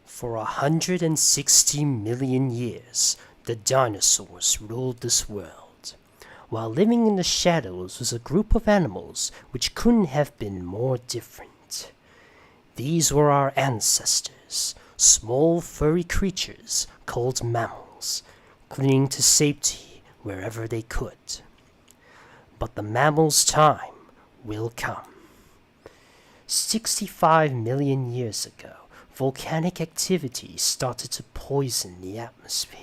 For 160 million years, the dinosaurs ruled this world. While living in the shadows was a group of animals which couldn't have been more different. These were our ancestors, small furry creatures called mammals, clinging to safety wherever they could. But the mammals' time will come. 65 million years ago, volcanic activity started to poison the atmosphere.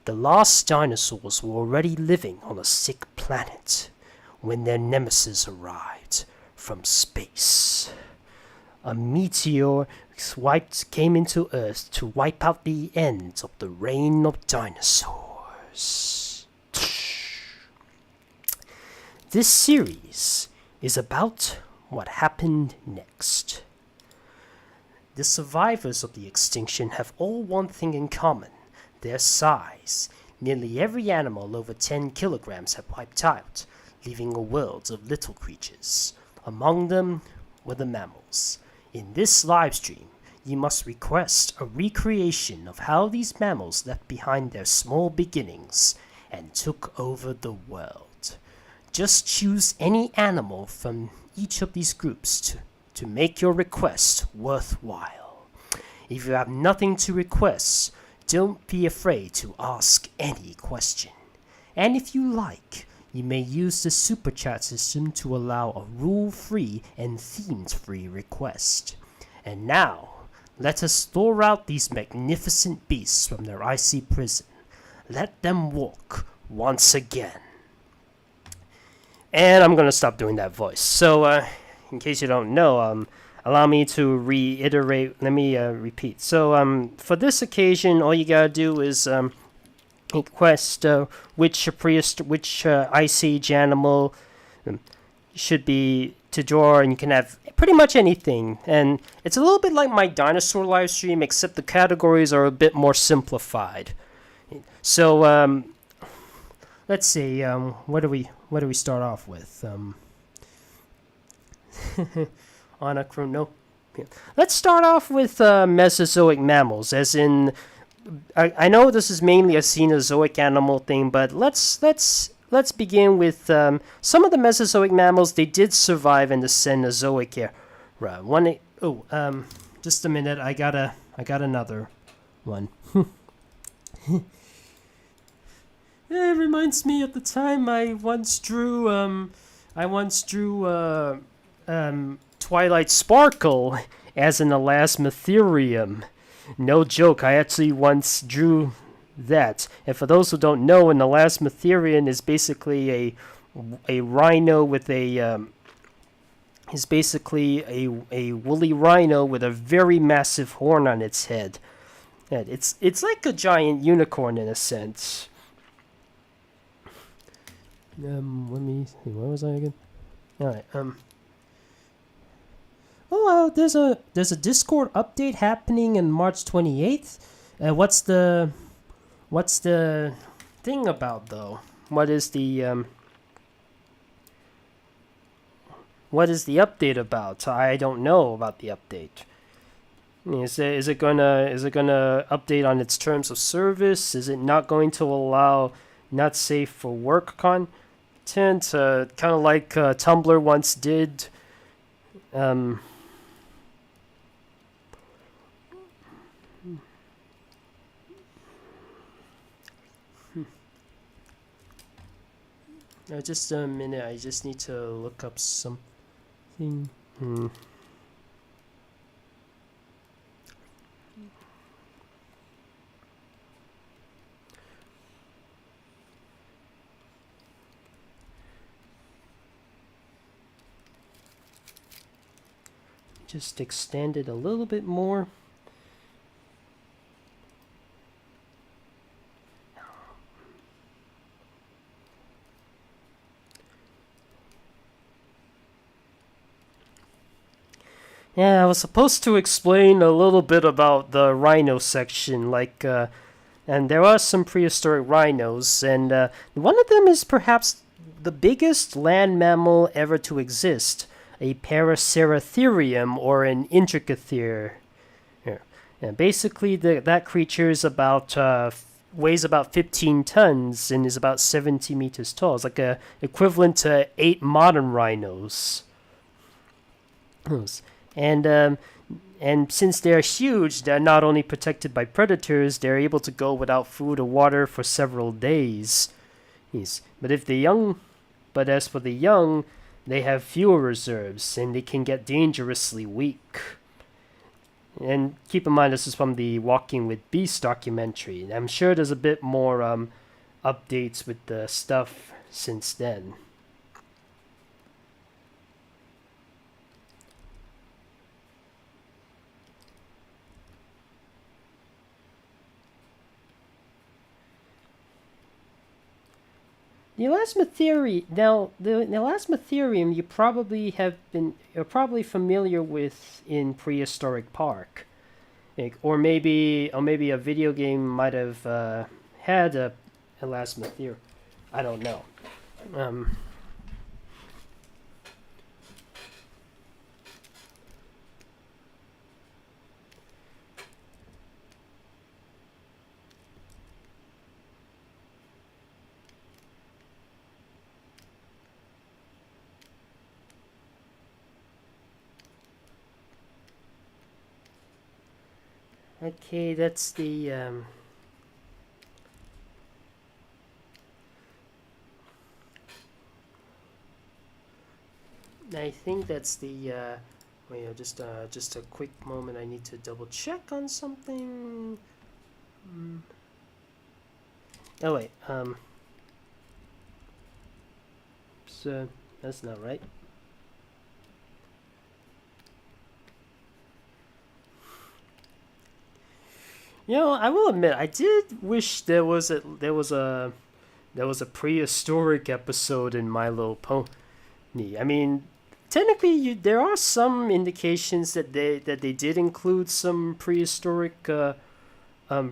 The last dinosaurs were already living on a sick planet when their nemesis arrived from space. A meteor came into Earth to wipe out the end of the reign of dinosaurs. This series is about what happened next. The survivors of the extinction have all one thing in common: their size. Nearly every animal over 10 kilograms have wiped out, leaving a world of little creatures. Among them were the mammals. In this livestream, you must request a recreation of how these mammals left behind their small beginnings and took over the world. Just choose any animal from each of these groups to make your request worthwhile. If you have nothing to request, don't be afraid to ask any question. And if you like, you may use the superchat system to allow a rule-free and themed-free request. And now, let us thaw out these magnificent beasts from their icy prison. Let them walk once again. And I'm gonna stop doing that voice. So, in case you don't know, allow me to reiterate. Let me repeat. So, for this occasion, all you gotta do is request which Ice Age animal should be to draw, and you can have pretty much anything. And it's a little bit like my dinosaur live stream, except the categories are a bit more simplified. So, let's see. What do we start off with? Chrono. Let's start off with Mesozoic mammals, as in. I know this is mainly a Cenozoic animal thing, but let's begin with some of the Mesozoic mammals. They did survive in the Cenozoic era. Just a minute. I got another one. It reminds me of the time I once drew Twilight Sparkle as an elasmotherium. No joke, I actually once drew that. And for those who don't know, an elasmotherium is basically a rhino with a woolly rhino with a very massive horn on its head. And it's like a giant unicorn in a sense. Let me see. Where was I again? All right. There's a Discord update happening on March 28th. What's the thing about though? What is the update about? I don't know about the update. Is it gonna update on its terms of service? Is it not going to allow not safe for work content? Kind of like Tumblr once did. Just a minute, I just need to look up something. Just extend it a little bit more. Yeah, I was supposed to explain a little bit about the rhino section, and there are some prehistoric rhinos, and one of them is perhaps the biggest land mammal ever to exist. a Paraceratherium or an Intricatherium. And basically, that creature is about weighs about 15 tons and is about 70 meters tall. It's like a equivalent to 8 modern rhinos. And since they're huge, they're not only protected by predators, they're able to go without food or water for several days. Yes. But as for the young, they have fewer reserves and they can get dangerously weak. And keep in mind, this is from the Walking with Beasts documentary. I'm sure there's a bit more updates with the stuff since then. The Elasmotherium you're probably familiar with in Prehistoric Park, or maybe a video game might have had a Elasmotherium. I don't know. Okay, that's the I think that's the wait, just a quick moment. I need to double check on something. Oh wait, so that's not right. You know, I will admit, I did wish there was a prehistoric episode in My Little Pony. I mean, technically, there are some indications that they did include some prehistoric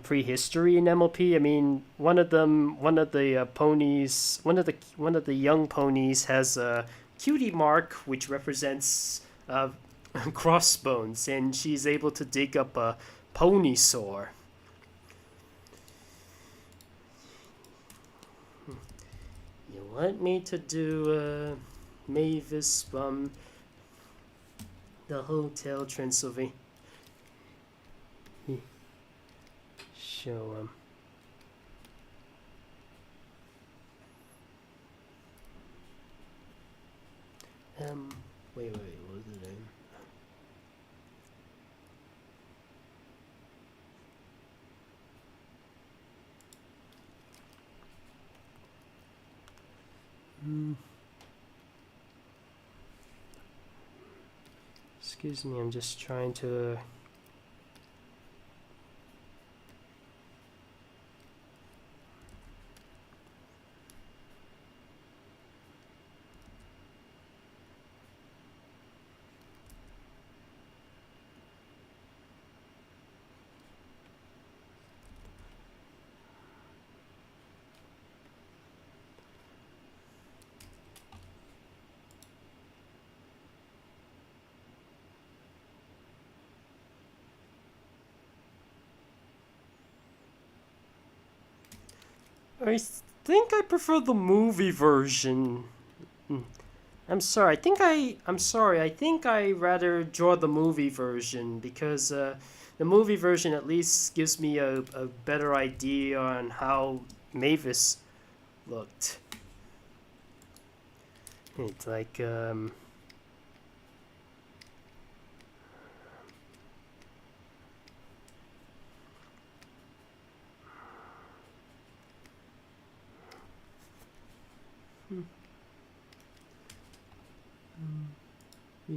prehistory in MLP. I mean, one of the young ponies has a cutie mark which represents crossbones, and she's able to dig up a pony sore. You want me to do Mavis from the Hotel Transylvania? Show wait, what was the name? Excuse me, I'm just trying to I think I prefer the movie version. I'm sorry. I think I rather draw the movie version because the movie version at least gives me a better idea on how Mavis looked. It's like let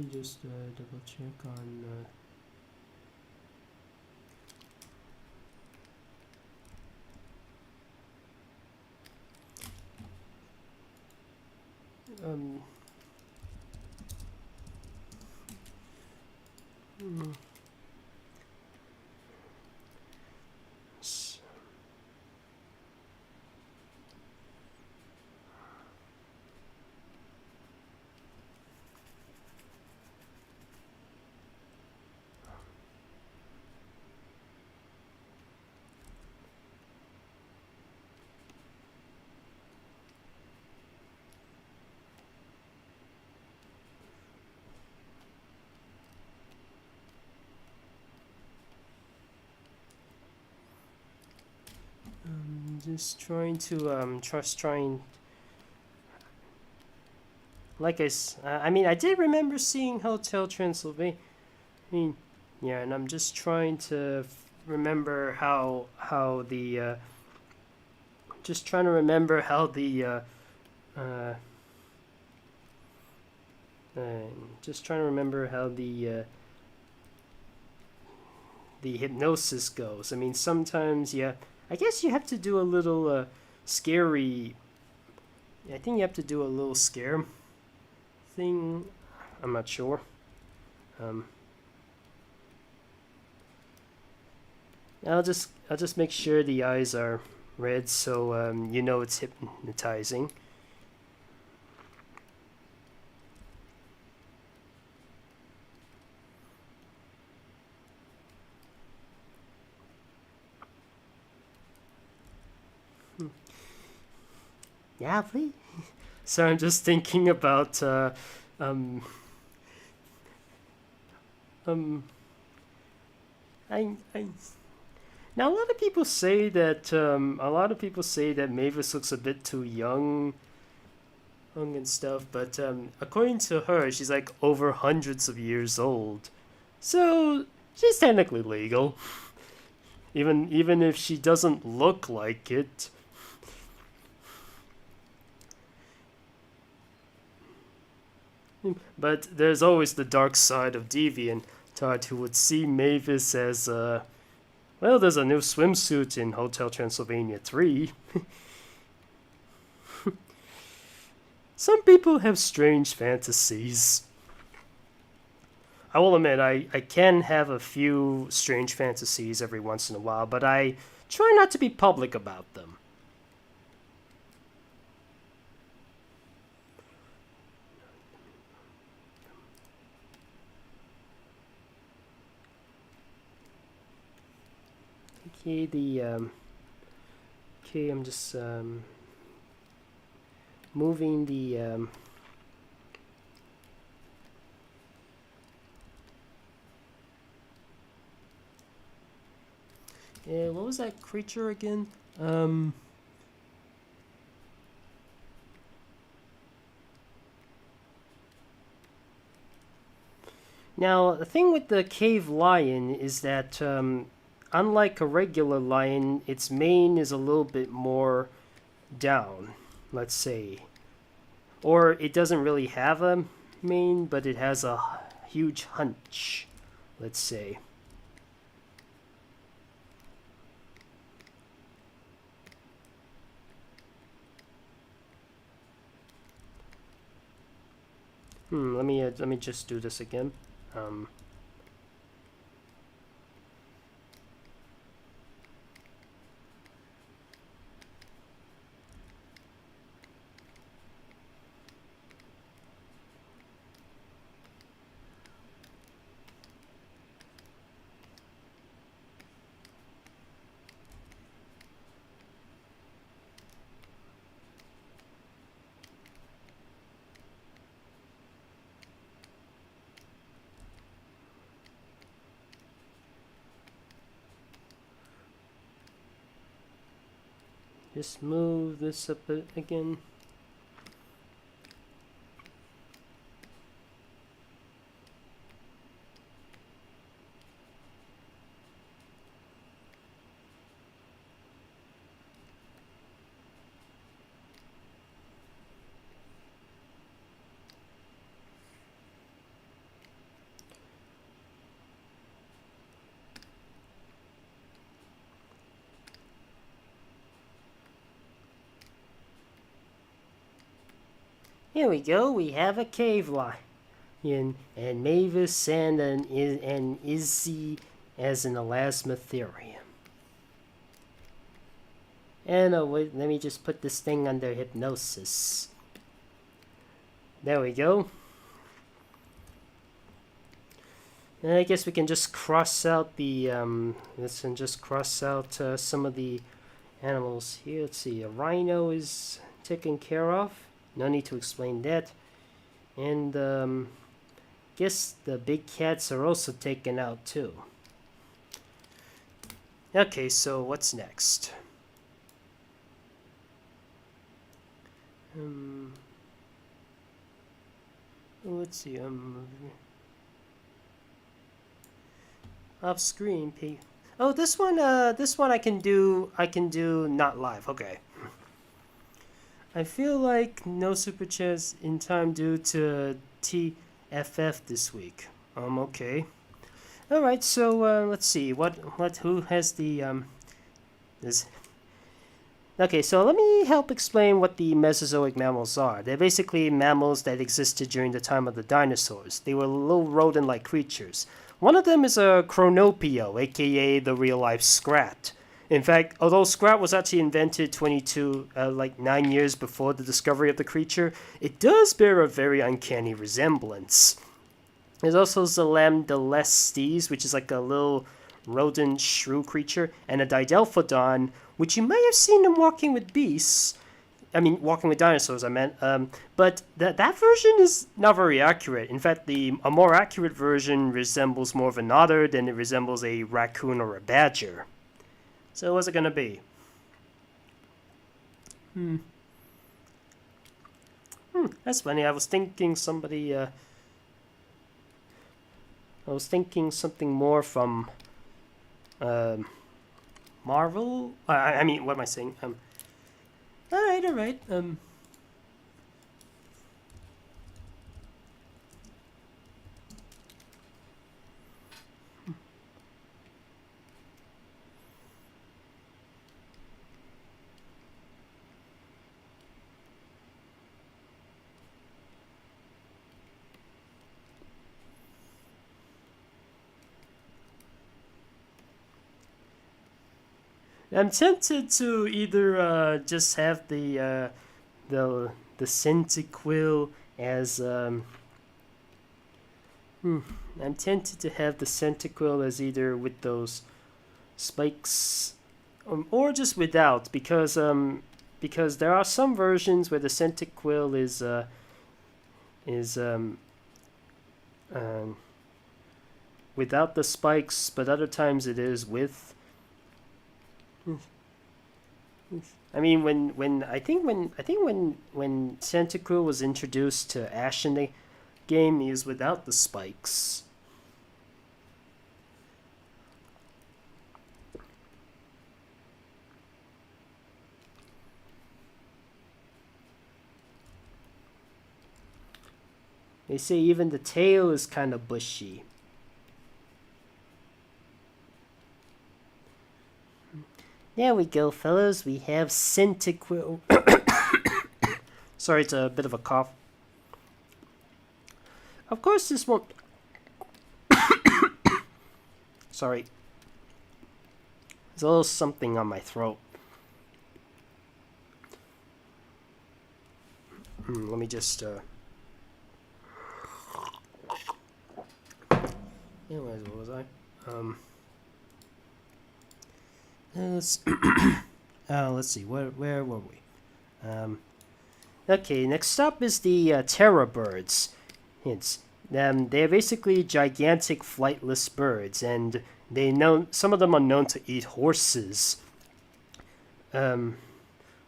me just double check on just trying to trying. Like I mean, I did remember seeing Hotel Transylvania. Yeah, and I'm just trying to remember how the just trying to remember how the just trying to remember how the hypnosis goes. I mean, sometimes, yeah, I guess you have to do a little scary. I think you have to do a little scare thing. I'm not sure. I'll just make sure the eyes are red, so you know it's hypnotizing. Yeah, please. So I'm just thinking about I now a lot of people say that Mavis looks a bit too young and stuff, but according to her, she's like over hundreds of years old, so she's technically legal, even if she doesn't look like it. But there's always the dark side of DeviantArt, who would see Mavis as well, there's a new swimsuit in Hotel Transylvania 3. Some people have strange fantasies. I will admit, I can have a few strange fantasies every once in a while, but I try not to be public about them. Okay, I'm just moving the what was that creature again? Now, the thing with the cave lion is that unlike a regular lion, its mane is a little bit more down, let's say. Or it doesn't really have a mane, but it has a huge hunch, let's say. Let me just do this again. Just move this up again. Here we go, we have a cave lion, and Mavis and Izzy as an elasmotherium. And wait, let me just put this thing under hypnosis. There we go. And I guess we can just cross out the some of the animals here. Let's see, a rhino is taken care of. No need to explain that. And guess the big cats are also taken out too. Okay, so what's next? Let's see. Off screen. Oh, this one. This one I can do. I can do not live. Okay. I feel like no super chats in time due to TFF this week. Okay. All right. So let's see. Who has the this. Okay, so let me help explain what the Mesozoic mammals are. They're basically mammals that existed during the time of the dinosaurs. They were little rodent-like creatures. One of them is a chronopio, aka the real-life Scrat. In fact, although Scrat was actually invented 9 years before the discovery of the creature, it does bear a very uncanny resemblance. There's also Zalamdelestes, which is like a little rodent shrew creature, and a Didelphodon, which you may have seen them walking with beasts. I mean, walking with dinosaurs, I meant. But that version is not very accurate. In fact, a more accurate version resembles more of an otter than it resembles a raccoon or a badger. So what's it going to be? That's funny. I was thinking something more from Marvel? I mean, what am I saying? Alright. I'm tempted to either just have the centiquill as I'm tempted to have the centiquill as either with those spikes or just without, because there are some versions where the centiquill is without the spikes, but other times it is with. I mean, when Centiquill was introduced to Ash in the game, he was without the spikes. They say even the tail is kind of bushy. There we go, fellas. We have Centiquill. Sorry, it's a bit of a cough. Of course, this won't. Sorry. There's a little something on my throat. Let me just. Anyways, what was I? Let's see, where were we? Okay, next up is the terror birds. They're basically gigantic flightless birds, and some of them are known to eat horses.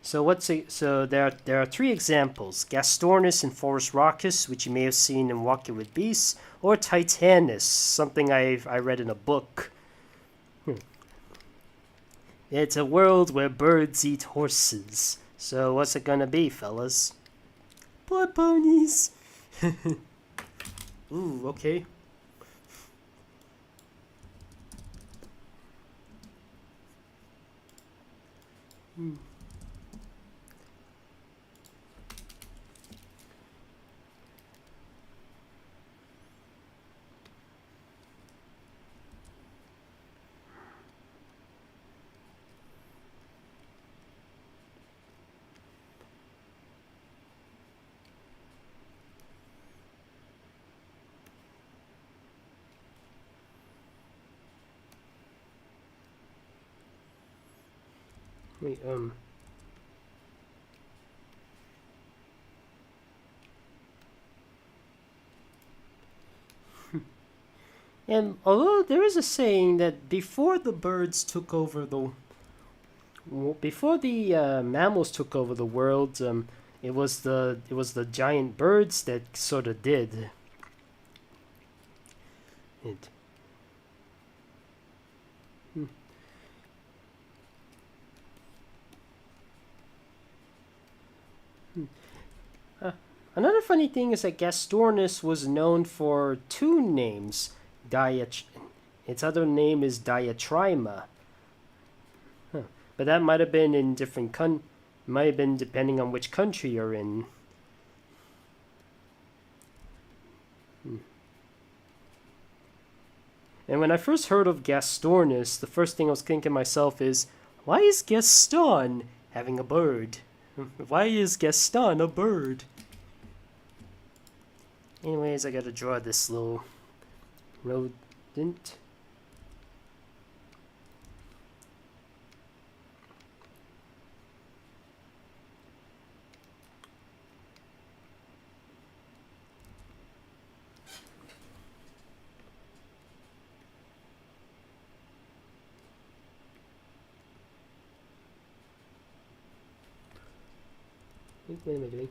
So there are three examples: Gastornis and Forest Raucus, which you may have seen in Walking with Beasts, or Titanus, something I read in a book. It's a world where birds eat horses. So what's it gonna be, fellas? Poor ponies. Ooh, okay. Wait, And although there is a saying that before the mammals took over the world, It was the giant birds that sort of did it. Another funny thing is that Gastornis was known for two names. Its other name is Diatrima. But that might have been in different might have been depending on which country you're in. And when I first heard of Gastornis, the first thing I was thinking to myself is, why is Gaston having a bird? Why is Gaston a bird? Anyways, I gotta draw this little rodent. What am I doing?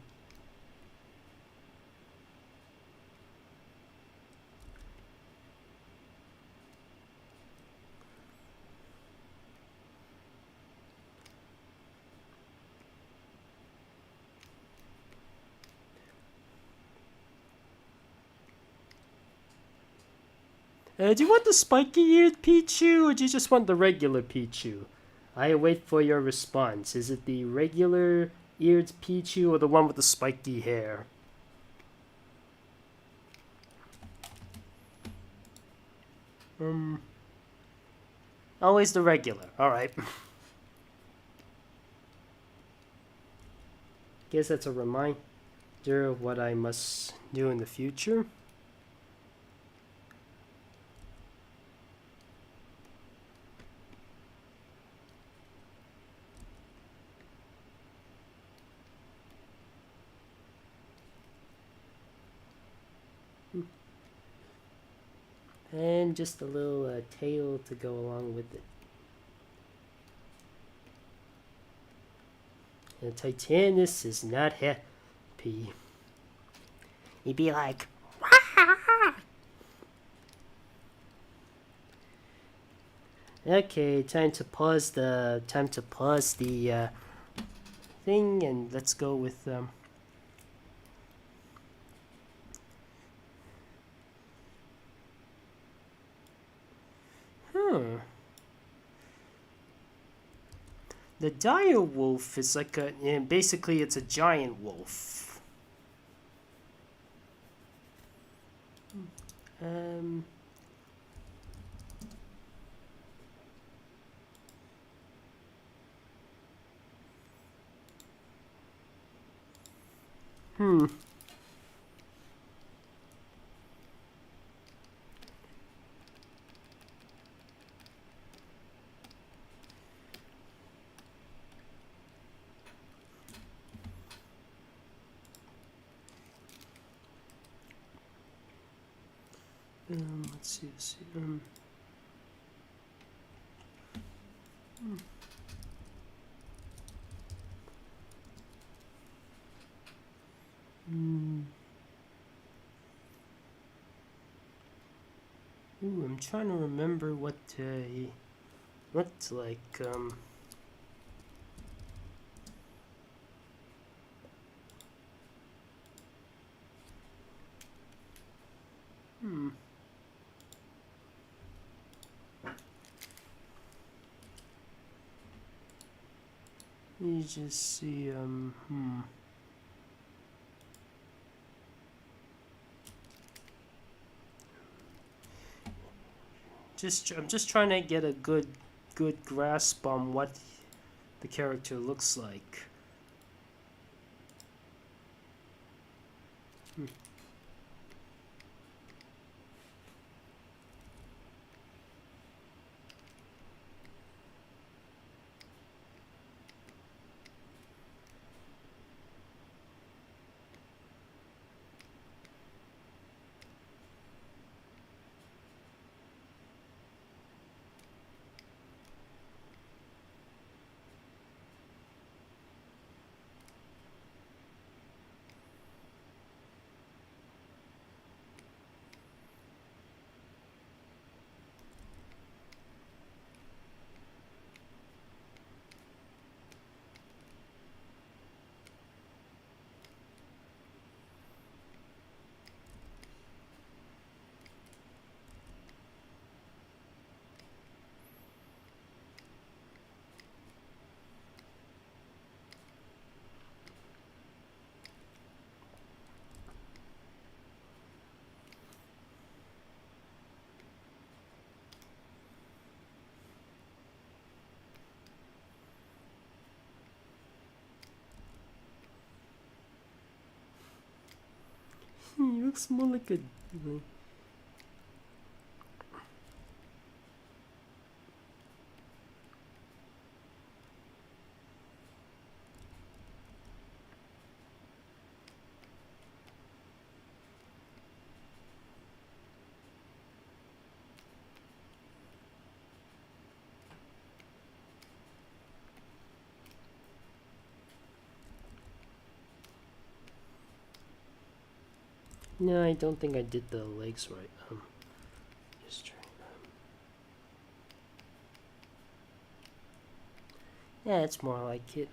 Do you want the spiky-eared Pichu, or do you just want the regular Pichu? I await for your response. Is it the regular-eared Pichu, or the one with the spiky hair? Always the regular. Alright. Guess that's a reminder of what I must do in the future. And just a little tail to go along with it. And Titanus is not happy. He'd be like, wah! Okay, time to pause the thing, and let's go with The dire wolf is like basically it's a giant wolf. Let's see. I'm trying to remember what he looked like. You just see, I'm just trying to get a good grasp on what the character looks like. looks more like a... No, I don't think I did the legs right. Just trying. Yeah, it's more like it.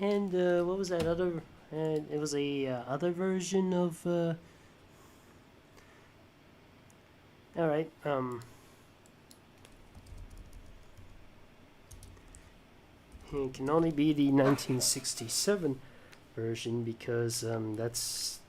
And what was that other? It was a other version of. All right. It can only be the 1967 version because that's.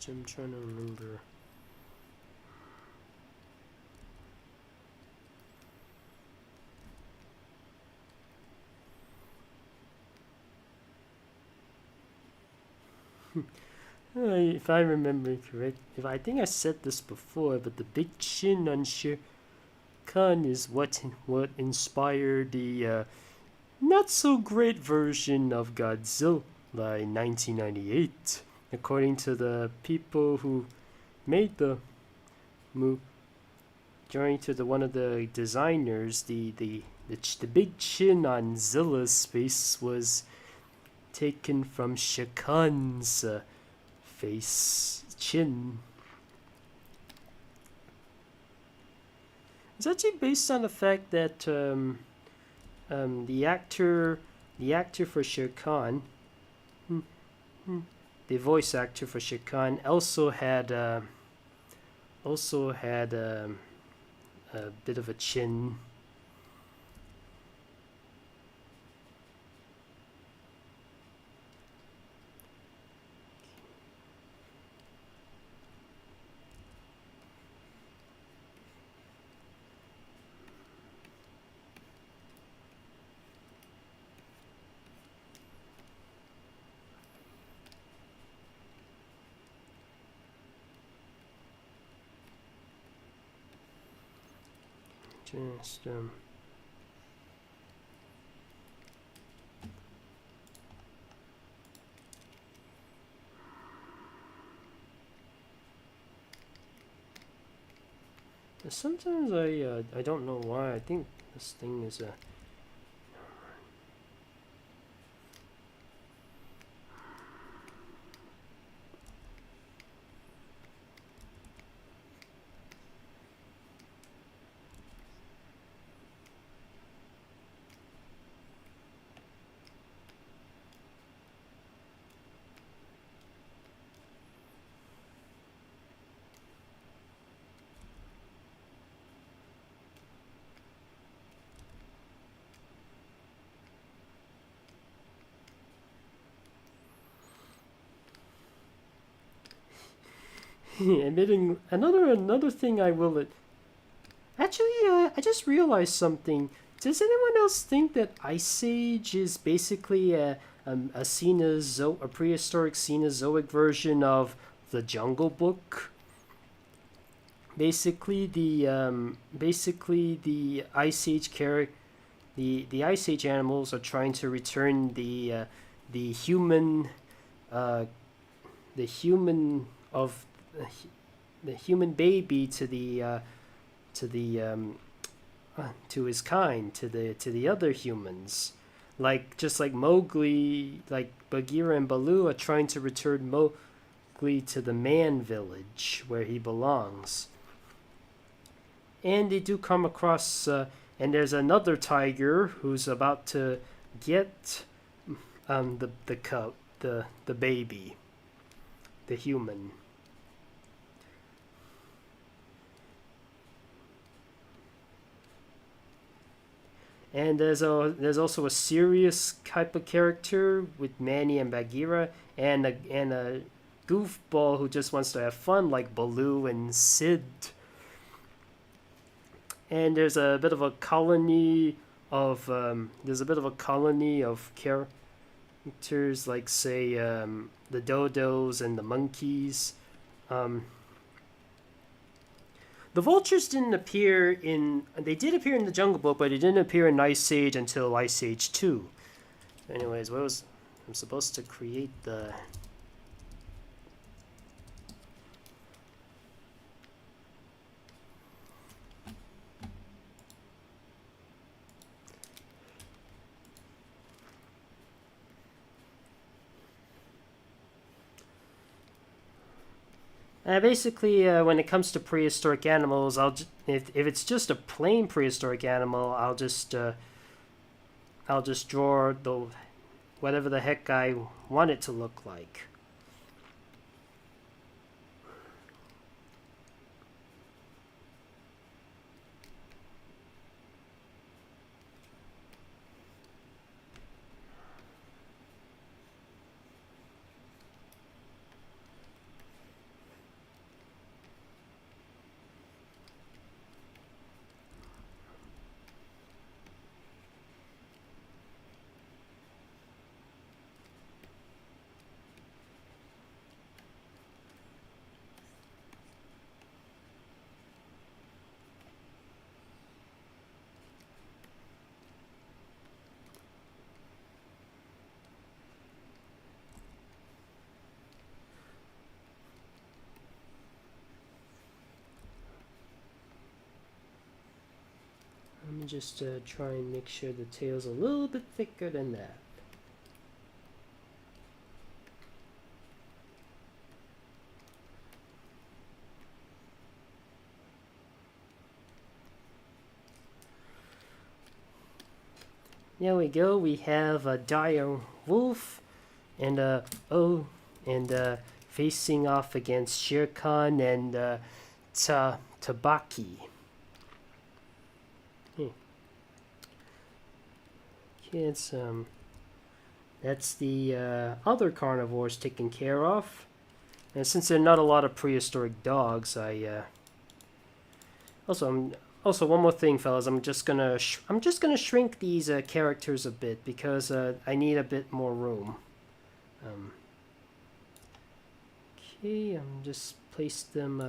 I'm trying to remember. If I remember correct, I think I said this before, but the big chin on Shere Khan is what inspired the not so great version of Godzilla in 1998. According to the people who made the movie, according to one of the designers, the big chin on Zilla's face was taken from Shere Khan's face chin. It's actually based on the fact that the actor for Shere Khan, the voice actor for Shere Khan, also had a bit of a chin. Just sometimes I don't know why. I think this thing is a admitting another thing I will actually I just realized something. Does anyone else think that Ice Age is basically a prehistoric Cenozoic version of the Jungle Book? Basically, the Ice Age the Ice Age animals are trying to return the human baby to his kind, to the other humans, just like Mowgli, like Bagheera and Baloo are trying to return Mowgli to the man village where he belongs. And they do come across, and there's another tiger who's about to get the cub, the baby, the human. And there's also a serious type of character with Manny and Bagheera, and a goofball who just wants to have fun, like Baloo and Sid. And there's a bit of a colony of characters, like say the Dodos and the monkeys. The vultures didn't appear they did appear in the Jungle Book, but it didn't appear in Ice Age until Ice Age 2. Anyways, I'm supposed to create the... Basically, when it comes to prehistoric animals, if it's just a plain prehistoric animal, I'll just draw whatever the heck I want it to look like. Let me just try and make sure the tail's a little bit thicker than that. There we go. We have a dire wolf, and facing off against Shere Khan and Tabaki. Okay, that's the other carnivores taken care of. And since there are not a lot of prehistoric dogs, also one more thing, fellas. I'm just gonna shrink these characters a bit because I need a bit more room. Okay, I'm just place them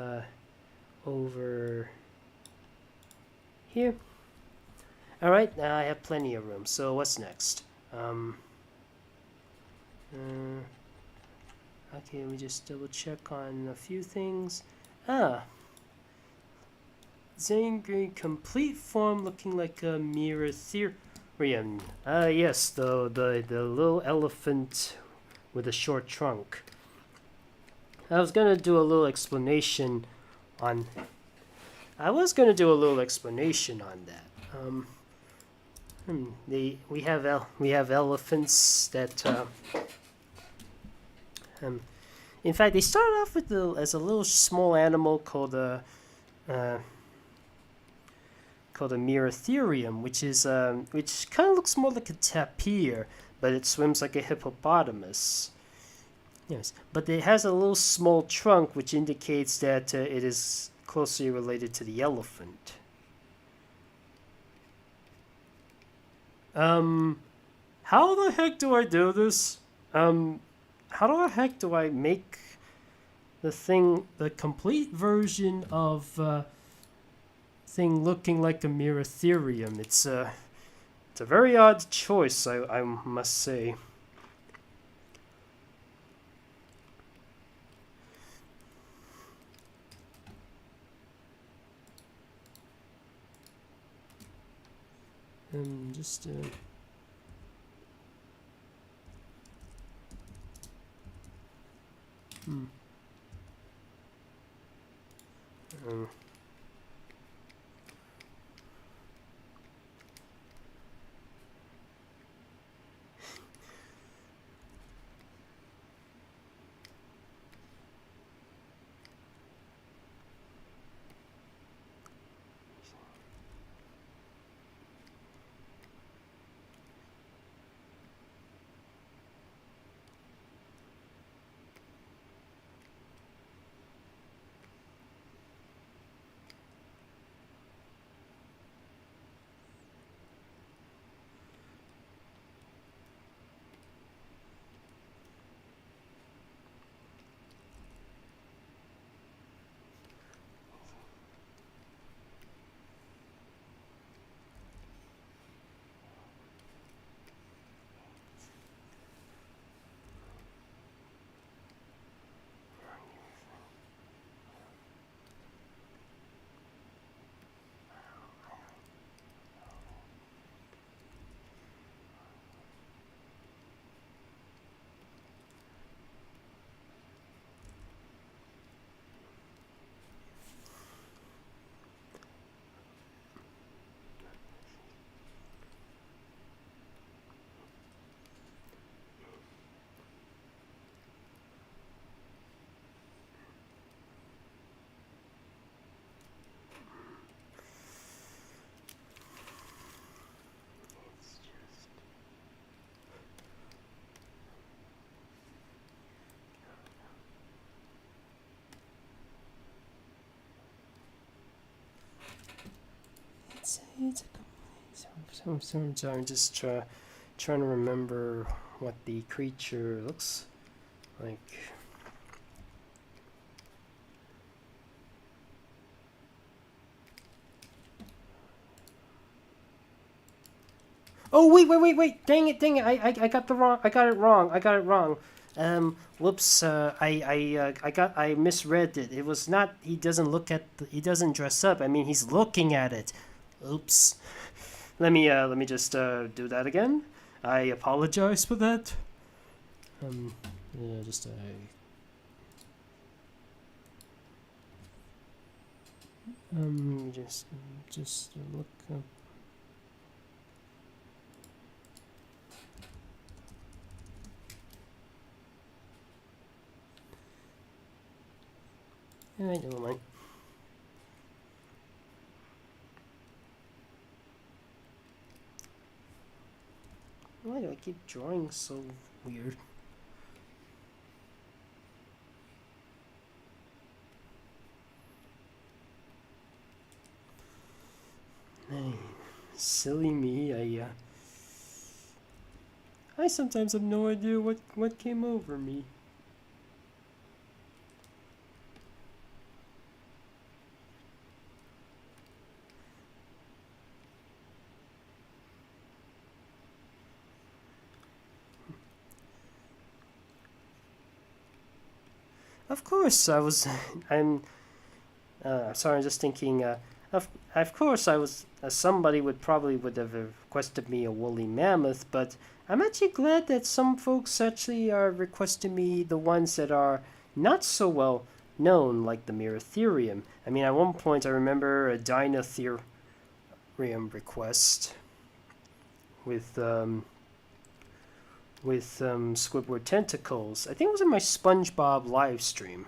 over here. All right, now I have plenty of room. So what's next? Okay, let me just double check on a few things. Zangri complete form looking like a Mesotherium. Yes, the little elephant with a short trunk. I was gonna do a little explanation on that. We have elephants that in fact they started off with as a little small animal called a Mesotherium, which kind of looks more like a tapir, but it swims like a hippopotamus. Yes, but it has a little small trunk, which indicates that it is closely related to the elephant. How the heck do I do this? How the heck do I make the complete version of, thing looking like a Miratherium? It's a very odd choice, I must say. Just I'm just trying to remember what the creature looks like. Oh wait! Dang it! I got it wrong. Whoops. I misread it. It was not. He he doesn't dress up. I mean, he's looking at it. Oops. Let me just do that again. I apologize for that. Yeah, just just look up. Alright, never mind. Why do I keep drawing so weird? Hey, silly me, I sometimes have no idea what came over me. Of course, I was. I'm sorry. I'm just thinking. Of course, I was. Somebody would have requested me a woolly mammoth, but I'm actually glad that some folks actually are requesting me the ones that are not so well known, like the Miratherium. I mean, at one point, I remember a Dinotherium request with Squidward tentacles. I think it was in my SpongeBob live stream.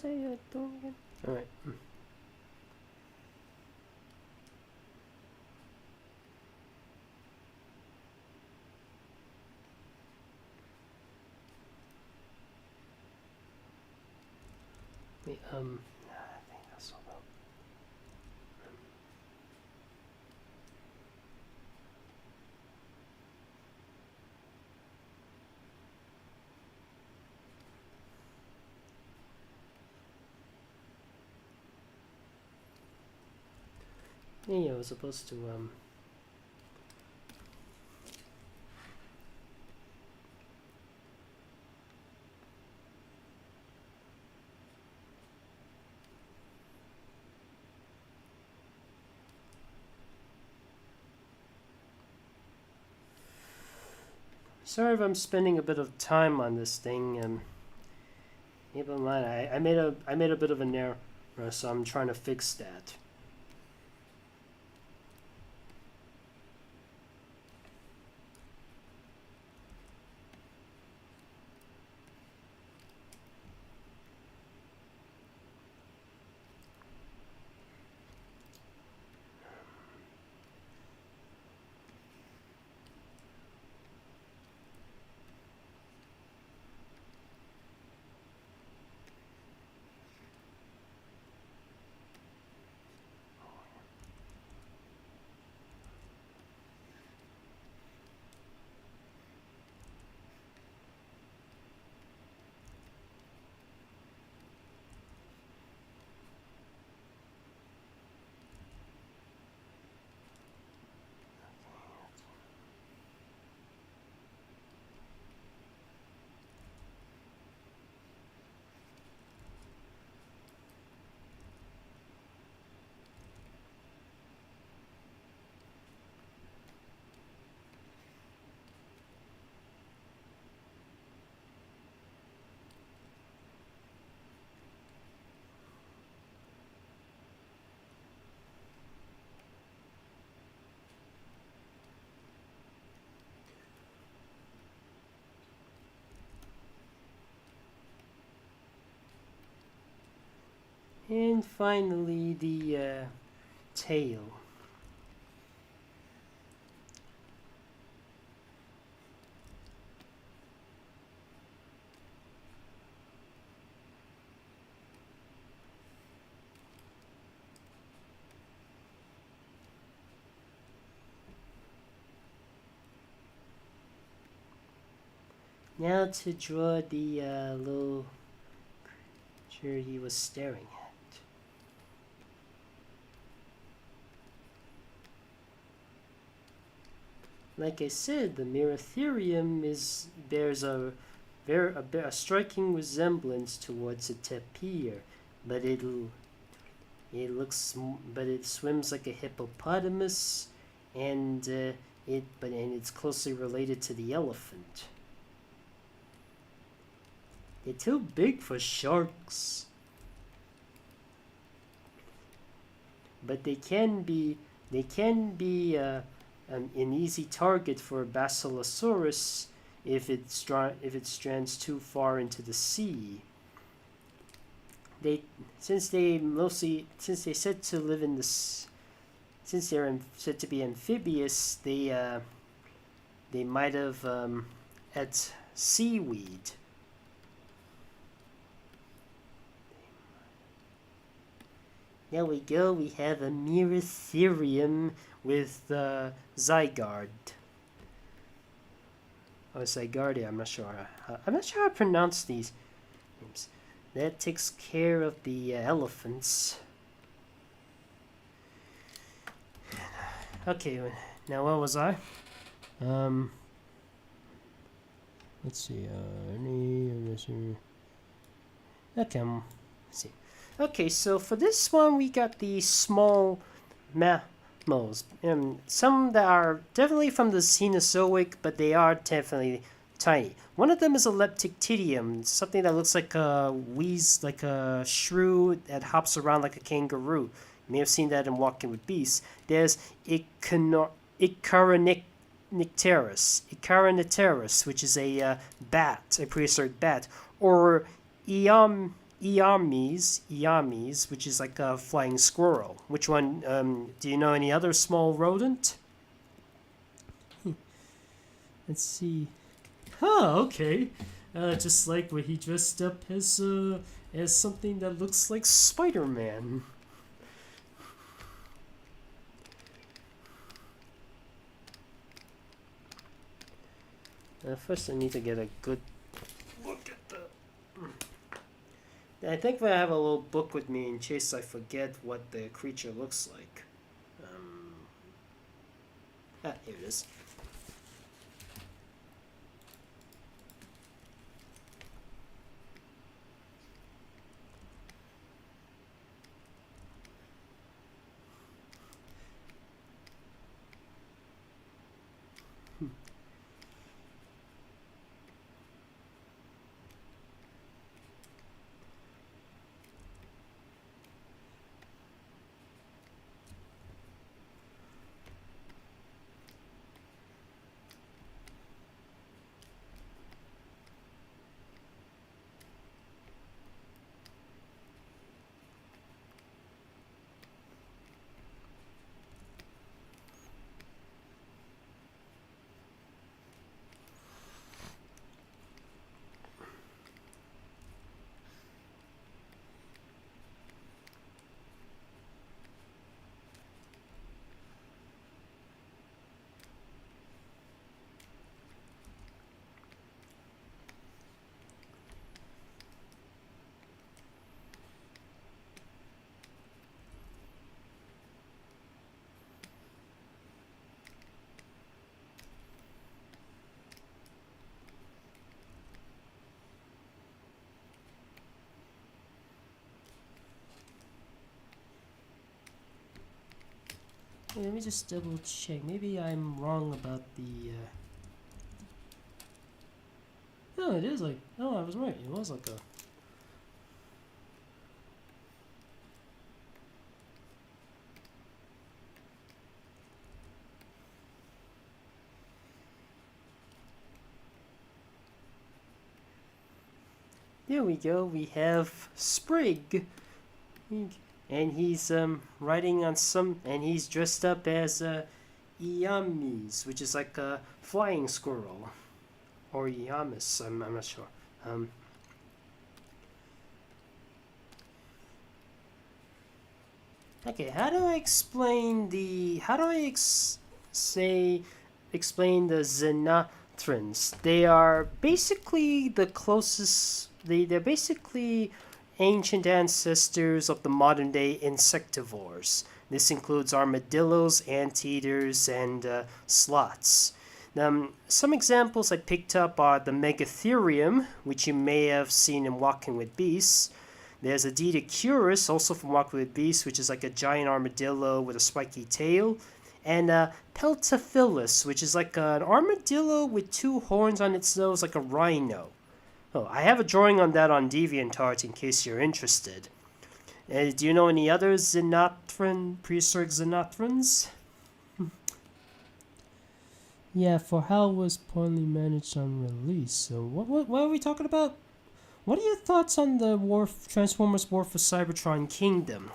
was I doing again? Alright. Wait, I think that's all about. Yeah, I was supposed to sorry if I'm spending a bit of time on this thing. Keep in mind, I made a bit of an error, so I'm trying to fix that. And finally, the tail. Now to draw the little creature he was staring at. Like I said, the Merotherium bears a striking resemblance towards a tapir, but it swims like a hippopotamus, and it's closely related to the elephant. They're too big for sharks, but they can be an easy target for a Basilosaurus if it strands too far into the sea. Since they're said to live in this, since they're said to be amphibious, they might have ate seaweed. There we go. We have a Merotherium with Zygarde. Oh, Zygarde. I'm not sure how to pronounce these names. That takes care of the elephants. Okay, now where was I? Let's see. Okay, let's see. Okay, so for this one, we got the small mammals. Some that are definitely from the Cenozoic, but they are definitely tiny. One of them is a leptictidium, something that looks like a shrew that hops around like a kangaroo. You may have seen that in Walking with Beasts. There's Icaronecterus, which is a bat, a prehistoric bat, or Iames, which is like a flying squirrel. Which one? Do you know any other small rodent? Let's see. Oh, okay. Just like where he dressed up as something that looks like Spider-Man. First I need to get a good look at the... I think I have a little book with me in case I forget what the creature looks like. Here it is. Let me just double check. Maybe I'm wrong about the... No, it is like... No, I was right. It was like a... There we go. We have Sprig. And he's riding on some, and he's dressed up as Iames, which is like a flying squirrel, or Iamis. I'm not sure. Okay, how do I explain the? How do I explain the Xenothrans? They are basically the closest. They're basically ancient ancestors of the modern day insectivores. This includes armadillos, anteaters, and sloths. Some examples I picked up are the Megatherium, which you may have seen in Walking with Beasts. There's Oddities, also from Walking with Beasts, which is like a giant armadillo with a spiky tail. And Peltaphilus, which is like an armadillo with two horns on its nose, like a rhino. Oh, I have a drawing on that on DeviantArt in case you're interested. Do you know any other prehistoric Xenothrans? Yeah, for Hal was poorly managed on release. So what are we talking about? What are your thoughts on the Transformers War for Cybertron Kingdom?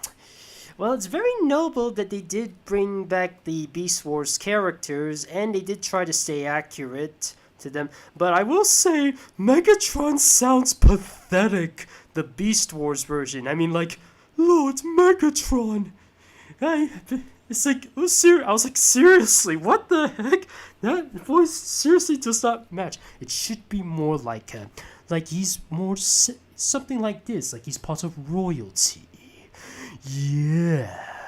Well, it's very noble that they did bring back the Beast Wars characters, and they did try to stay accurate to them, but I will say Megatron sounds pathetic. The Beast Wars version. I mean, like, Lord Megatron. It's like, I was like, seriously, what the heck? That voice seriously does not match. It should be more like he's more something like this. Like he's part of royalty. Yes.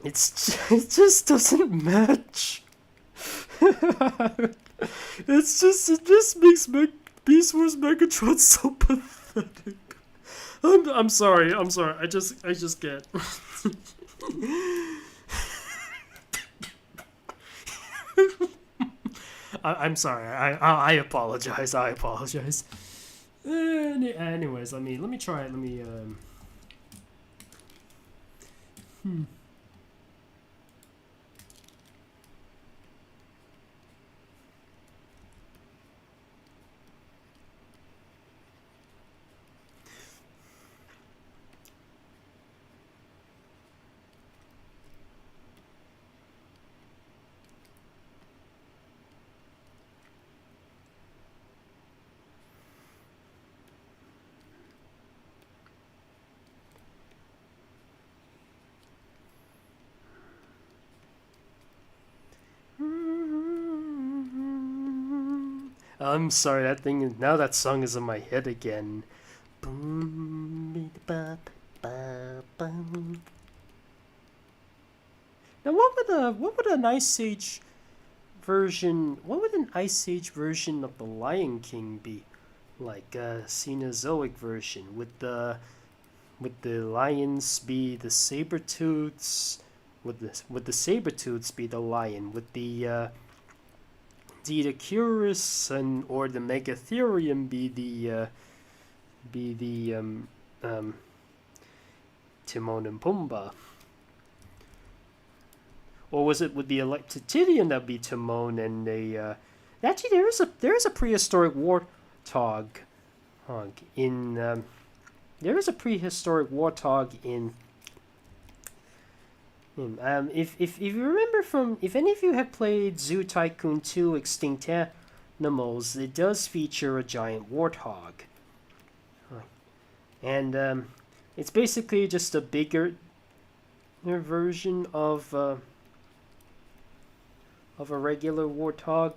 It just doesn't match. It just makes Beast Wars Megatron so pathetic. I'm sorry. I just can't. I'm sorry. I apologize. Anyways, let me try it. I'm sorry, that thing. Now that song is in my head again. Boom, bop, bop, bum. Now, what would an Ice Age version? What would an Ice Age version of the Lion King be? Like a Cenozoic version? Would the lions be the saber tooths? Would the saber tooths be the lion? Would the Didacurus and or the Megatherium be the Timon and Pumbaa? Or would the Electitidium that be Timon and a actually there is a prehistoric warthog in there is a prehistoric warthog in if you remember from if any of you have played Zoo Tycoon 2 Extinct Animals, it does feature a giant warthog. And it's basically just a bigger version of a regular warthog.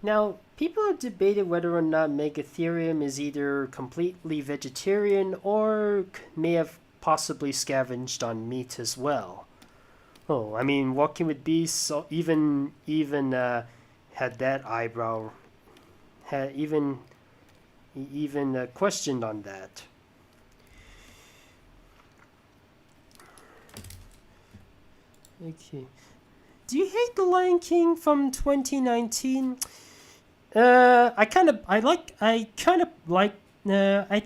Now, people have debated whether or not Megatherium is either completely vegetarian or may have possibly scavenged on meat as well. Oh, I mean, Walking with Beasts even had that eyebrow, had even questioned on that. Okay. Do you hate The Lion King from 2019? I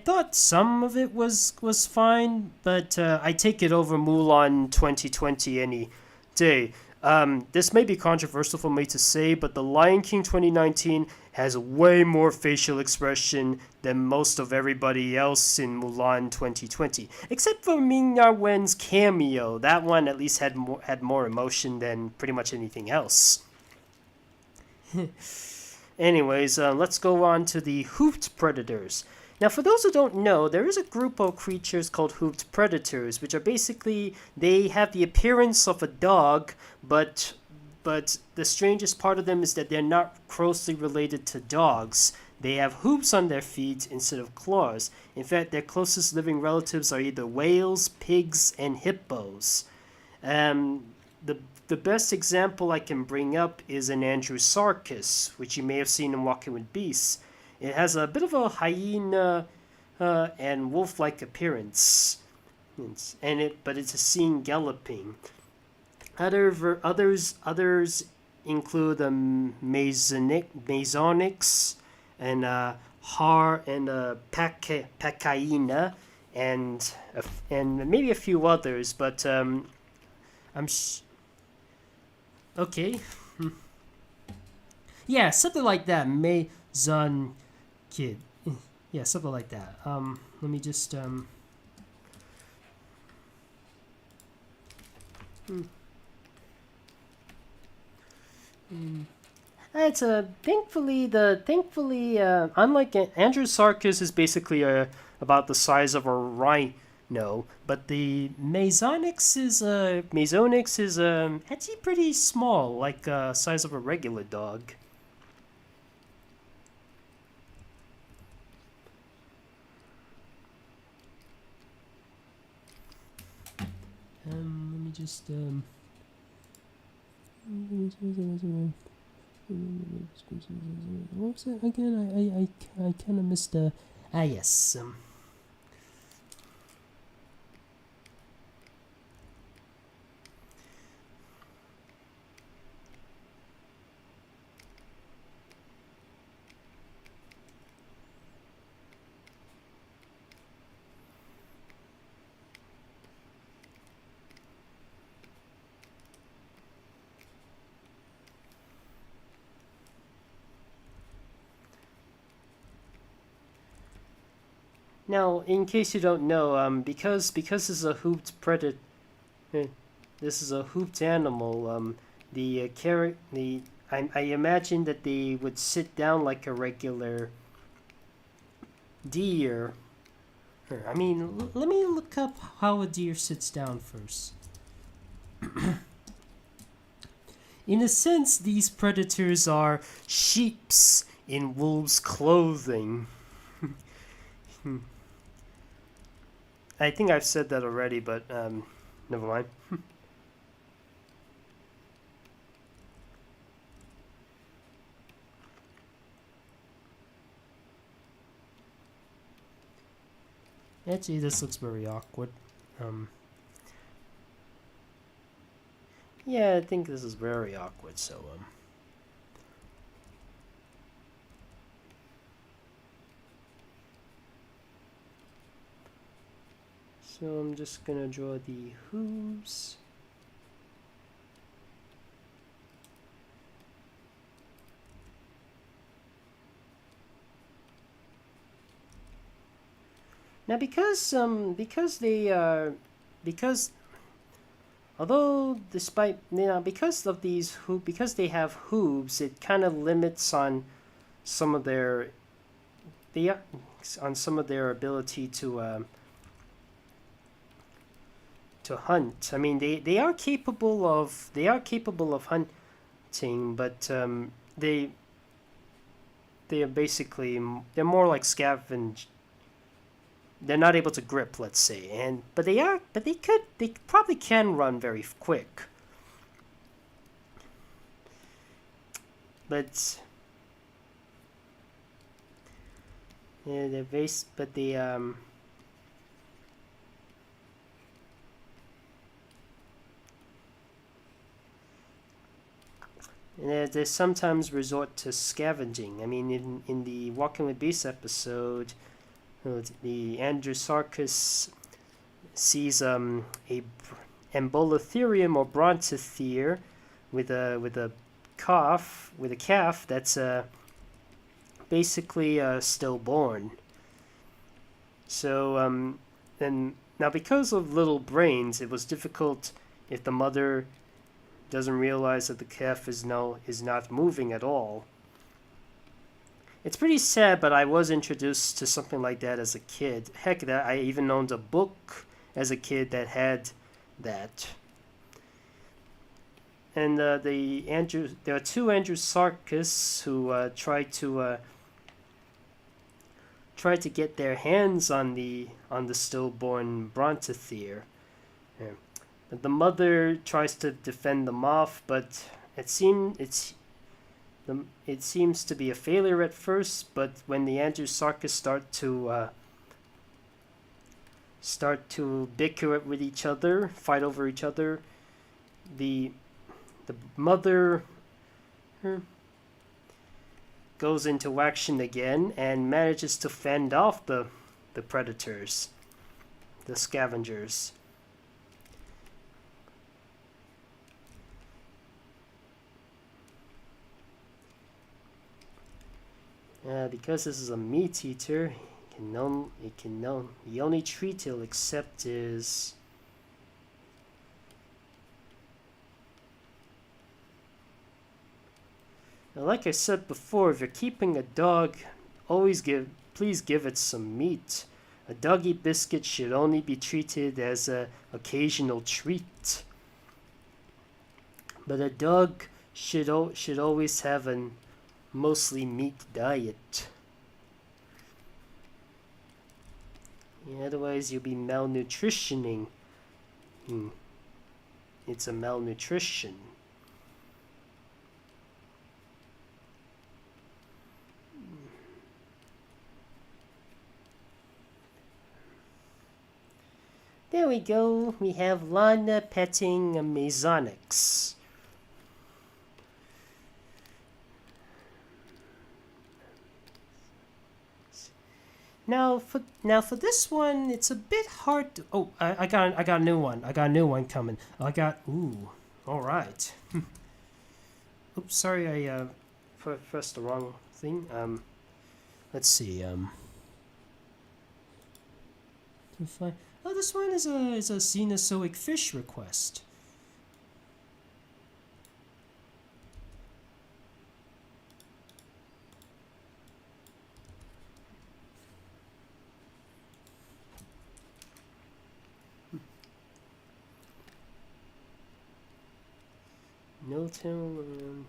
thought some of it was fine, but I take it over Mulan 2020 any day. This may be controversial for me to say, but The Lion King 2019 has way more facial expression than most of everybody else in Mulan 2020, except for Ming-Na Wen's cameo. That one at least had more emotion than pretty much anything else. Anyways, let's go on to the hoofed predators. Now, for those who don't know, there is a group of creatures called hoofed predators, which are basically, they have the appearance of a dog, but the strangest part of them is that they're not closely related to dogs. They have hooves on their feet instead of claws. In fact, their closest living relatives are either whales, pigs, and hippos. The best example I can bring up is an Andrewsarchus, which you may have seen in Walking with Beasts. It has a bit of a hyena and wolf-like appearance, but it's a seen galloping. Others include the Masonics and Pacaina and maybe a few others, but okay. Yeah, something like that. Mason kid. Yeah, something like that. Let me just It's thankfully unlike Andrewsarchus is basically about the size of a rhino, but the Masonics is actually pretty small, like size of a regular dog. Let me just what was it again? I kind of missed yes. Now, in case you don't know, because this is a hooped predator, this is a hooped animal. I imagine that they would sit down like a regular deer. I mean, let me look up how a deer sits down first. In a sense, these predators are sheeps in wolves' clothing. I think I've said that already, but never mind. Actually, this looks very awkward. Yeah, I think this is very awkward, so so I'm just gonna draw the hooves. Now, because although despite because of these because they have hooves, it kind of limits on some of their ability to hunt. I mean, they are capable of hunting, but they are basically they're more like scavenge. They're not able to grip, let's say, but they probably can run very quick. But yeah, they're base, but they they sometimes resort to scavenging. I mean, in the Walking with Beasts episode, the Androsarchus sees a Ambolotherium or Brontothere with a calf that's basically stillborn. So and now because of little brains, it was difficult if the mother doesn't realize that the calf is not moving at all. It's pretty sad, but I was introduced to something like that as a kid. Heck, that I even owned a book as a kid that had that. And there are two Androsarchus who try to get their hands on the stillborn Brontothere. Yeah. The mother tries to defend them off, but it seems to be a failure at first. But when the Androsarchus start to bicker with each other, fight over each other, the mother goes into action again and manages to fend off the predators, the scavengers. Because this is a meat eater, the only treat he'll accept is now, like I said before, if you're keeping a dog, please give it some meat. A doggy biscuit should only be treated as an occasional treat. But a dog should always have a mostly meat diet. Yeah, otherwise you'll be malnutritioning. It's a malnutrition. There we go. We have Lana petting a Mesonyx. Now for this one, it's a bit hard to. Oh, I got a new one. I got a new one coming. All right. Oops, sorry, I pressed the wrong thing. Let's see. This one is a Cenozoic fish request. No tail around.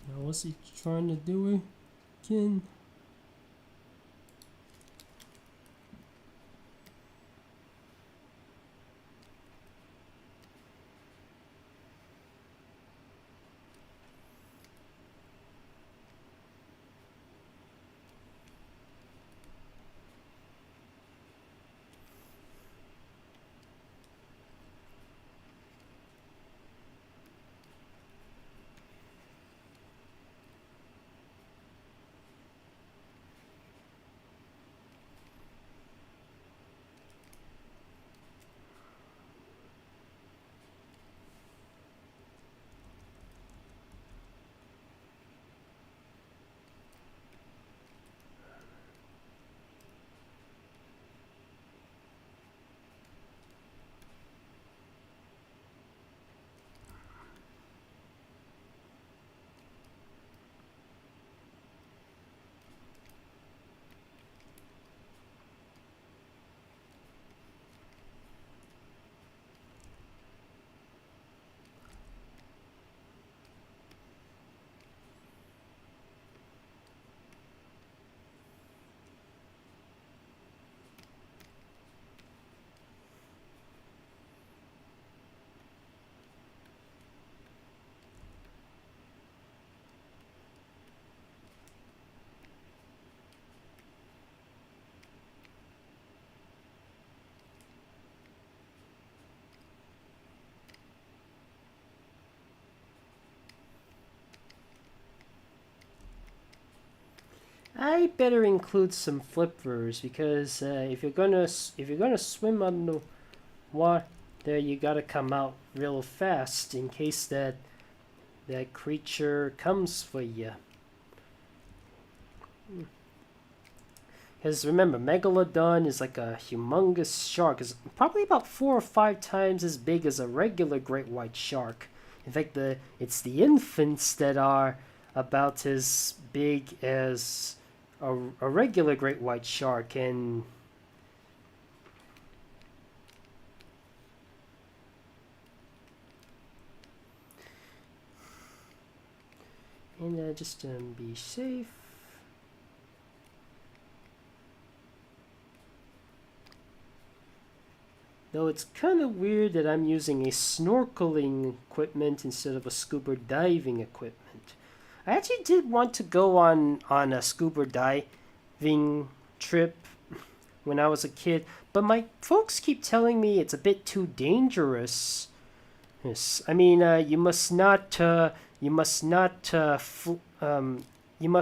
Now what's he trying to do again? I better include some flippers because if you're gonna swim on the water, you gotta come out real fast in case that creature comes for you. Because remember, Megalodon is like a humongous shark. It's probably about 4 or 5 times as big as a regular great white shark. In fact, it's the infants that are about as big as a regular great white shark. And just be safe. Though it's kind of weird that I'm using a snorkeling equipment instead of a scuba diving equipment. I actually did want to go on a scuba diving trip when I was a kid, but my folks keep telling me it's a bit too dangerous. Yes, I mean, you must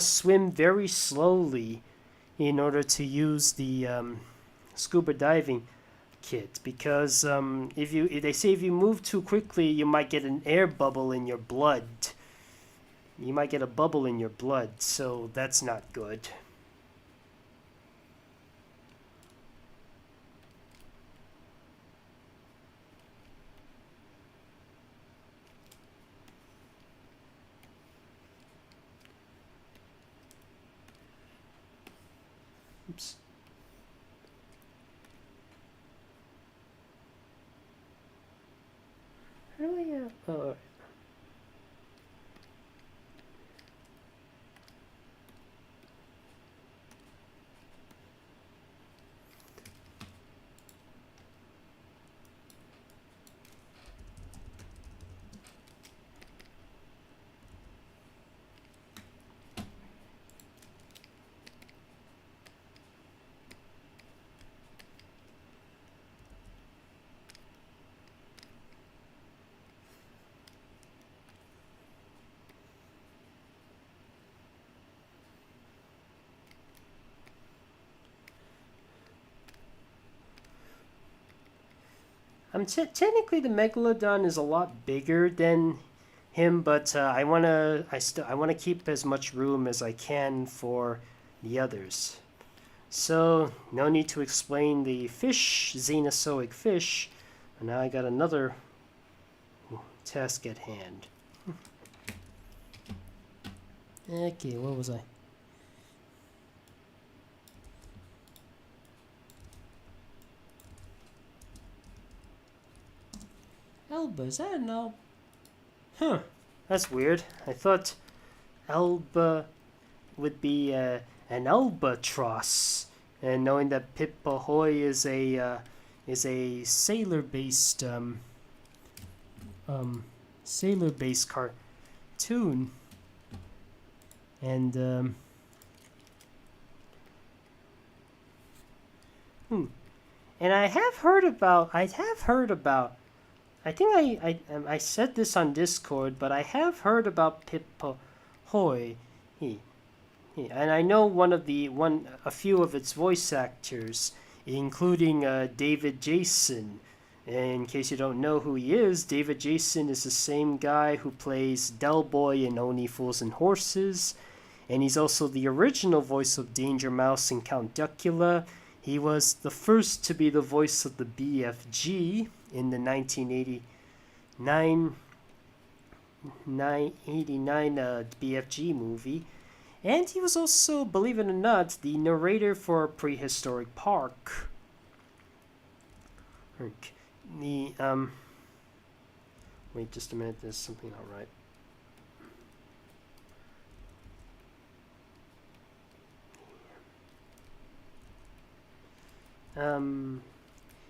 swim very slowly in order to use the scuba diving kit, because they say if you move too quickly, you might get an air bubble in your blood. You might get a bubble in your blood, so that's not good. Oops. How do I, oh. Technically the megalodon is a lot bigger than him, but I wanna keep as much room as I can for the others. So no need to explain the fish, Cenozoic fish. And now I got another task at hand. Okay, where was I? Alba, is that an Alba? Huh, that's weird. I thought Alba would be an albatross, and knowing that Pip Ahoy is a sailor-based cartoon, and and I have heard about. I think I said this on Discord, but I have heard about Pip Ahoy. And I know a few of its voice actors, including David Jason. In case you don't know who he is, David Jason is the same guy who plays Del Boy in Only Fools and Horses, and he's also the original voice of Danger Mouse in Count Duckula. He was the first to be the voice of the BFG in the 1989 BFG movie. And he was also, believe it or not, the narrator for Prehistoric Park. Wait just a minute, there's something not right.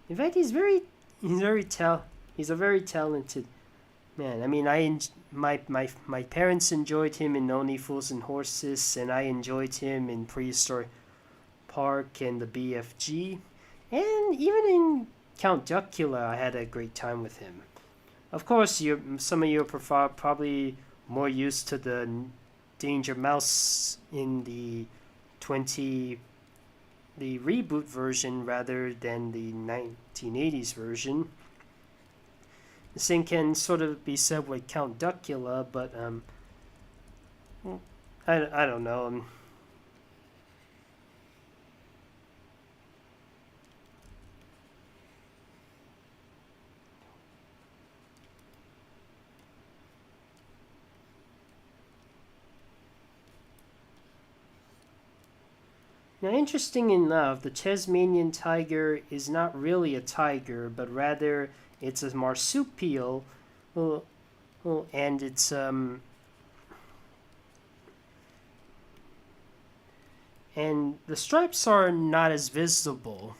In fact, he's a very talented man. I mean, my parents enjoyed him in Only Fools and Horses, and I enjoyed him in Prehistoric Park and the BFG, and even in Count Duckula, I had a great time with him. Of course, some of you are probably more used to the Danger Mouse in the reboot version rather than the 1980s version. The same can sort of be said with Count Duckula, but I don't know. Now, interesting enough, the Tasmanian tiger is not really a tiger, but rather it's a marsupial, and it's and the stripes are not as visible.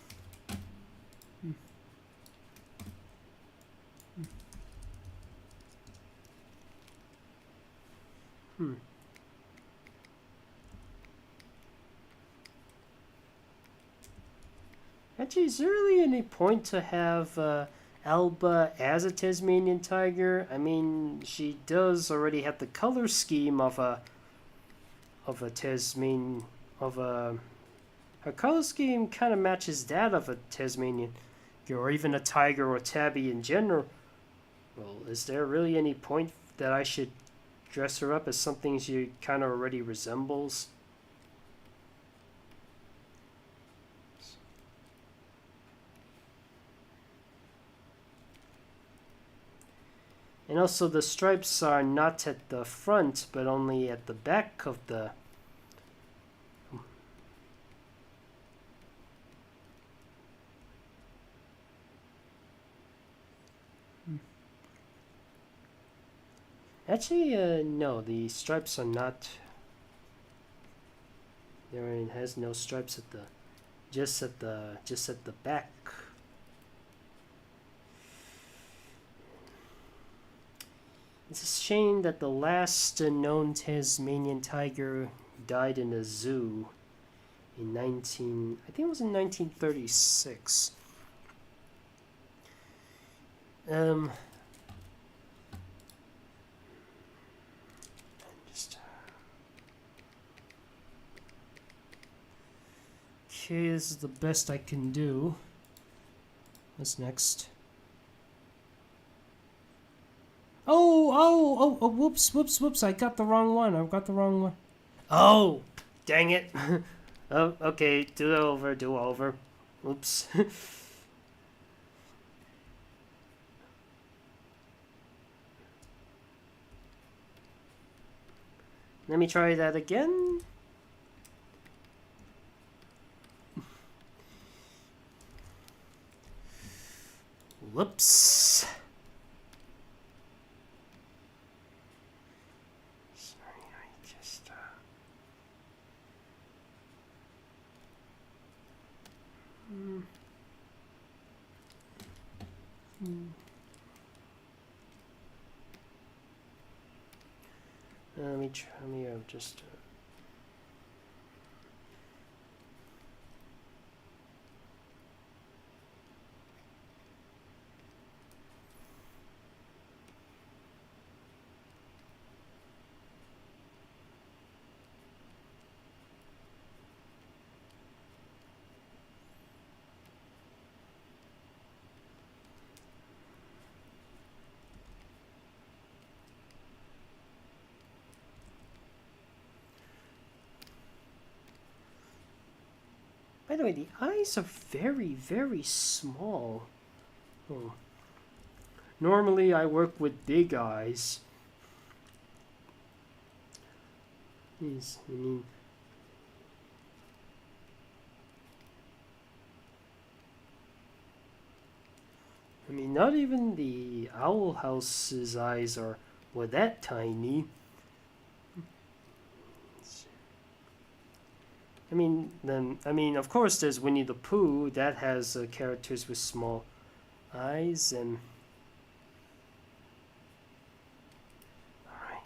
Actually, is there really any point to have Alba as a Tasmanian tiger? I mean, she does already have the color scheme of a Tasmanian her color scheme kind of matches that of a Tasmanian, or even a tiger or tabby in general. Well, is there really any point that I should dress her up as something she kind of already resembles? And also the stripes are not at the front, but only at the back of the... Actually, no, the stripes are not... There has no stripes at the... just at the back. It's a shame that the last known Tasmanian tiger died in a zoo in I think it was in 1936. Okay, this is the best I can do. What's next? Oh, whoops, I got the wrong one. Oh, dang it. Oh, okay, do over. Oops. Let me try that again. Whoops. Let me just. By the way, the eyes are very, very small. Oh. Normally, I work with big eyes. These, I mean, not even the owl house's eyes were that tiny. I mean, of course, there's Winnie the Pooh that has characters with small eyes, and all right.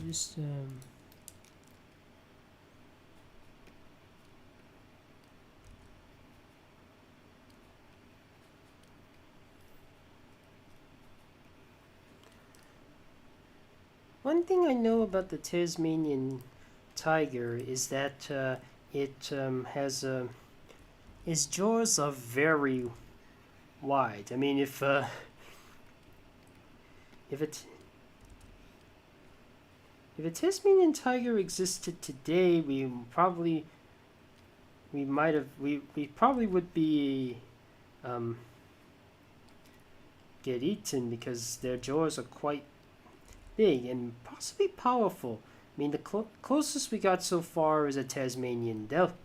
Just one thing I know about the Tasmanian tiger is that it has its jaws are very wide. I mean, if a Tasmanian tiger existed today, we probably would be get eaten because their jaws are quite big and possibly powerful. I mean, the closest we got so far is a Tasmanian devil.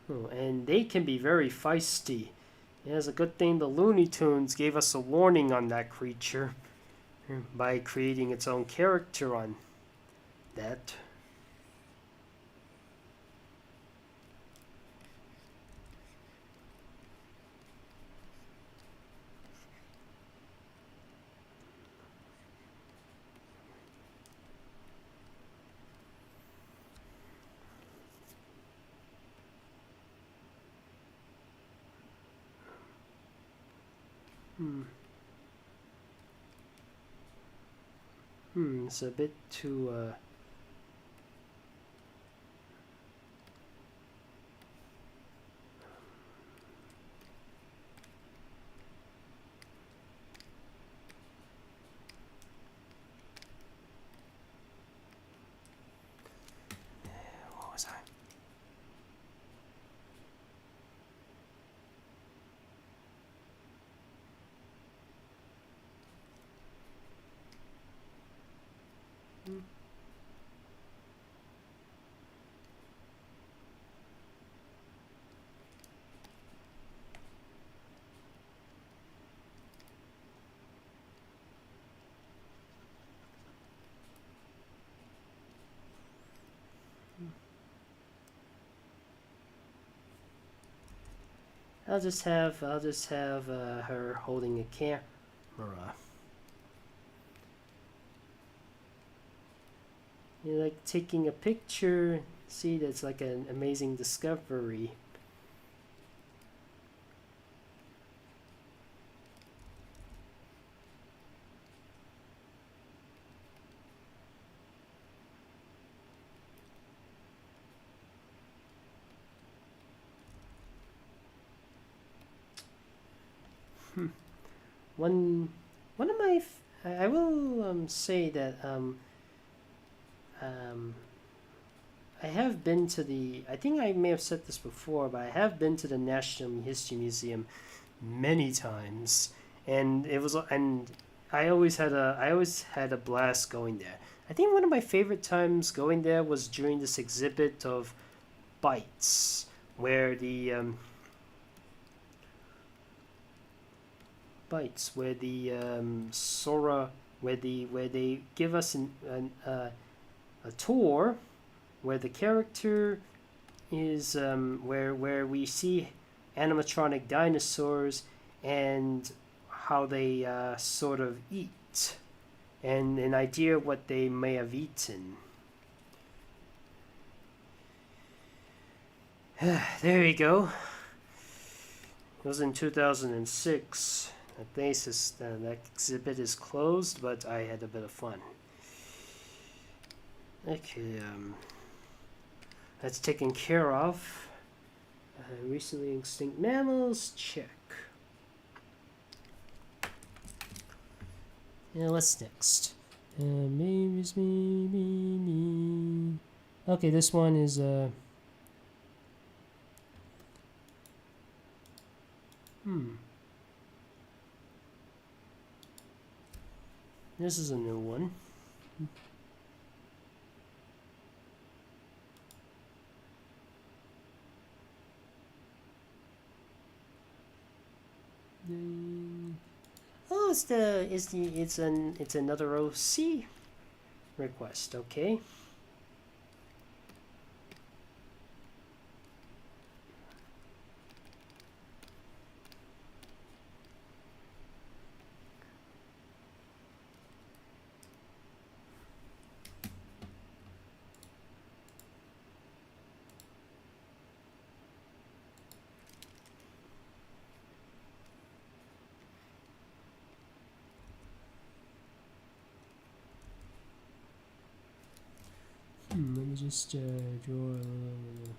And they can be very feisty. Yeah, it's a good thing the Looney Tunes gave us a warning on that creature by creating its own character on that. It's a bit too what was I? I'll just have her holding a camera. You're like taking a picture. See, that's like an amazing discovery. One of my I will say that I have been to the, I think I may have said this before, but I have been to the National History Museum many times, and I always had a blast going there. I think one of my favorite times going there was during this exhibit of bites, where the Sora, where they give us a tour where the character is where we see animatronic dinosaurs and how they sort of eat, and an idea of what they may have eaten. There you go. It was in 2006. That exhibit is closed, but I had a bit of fun. Okay, that's taken care of. Recently extinct mammals, check. Yeah, what's next? Maybe it's me. Okay, this one is This is a new one. Oh, it's another OC request. Okay. Let me just draw a little.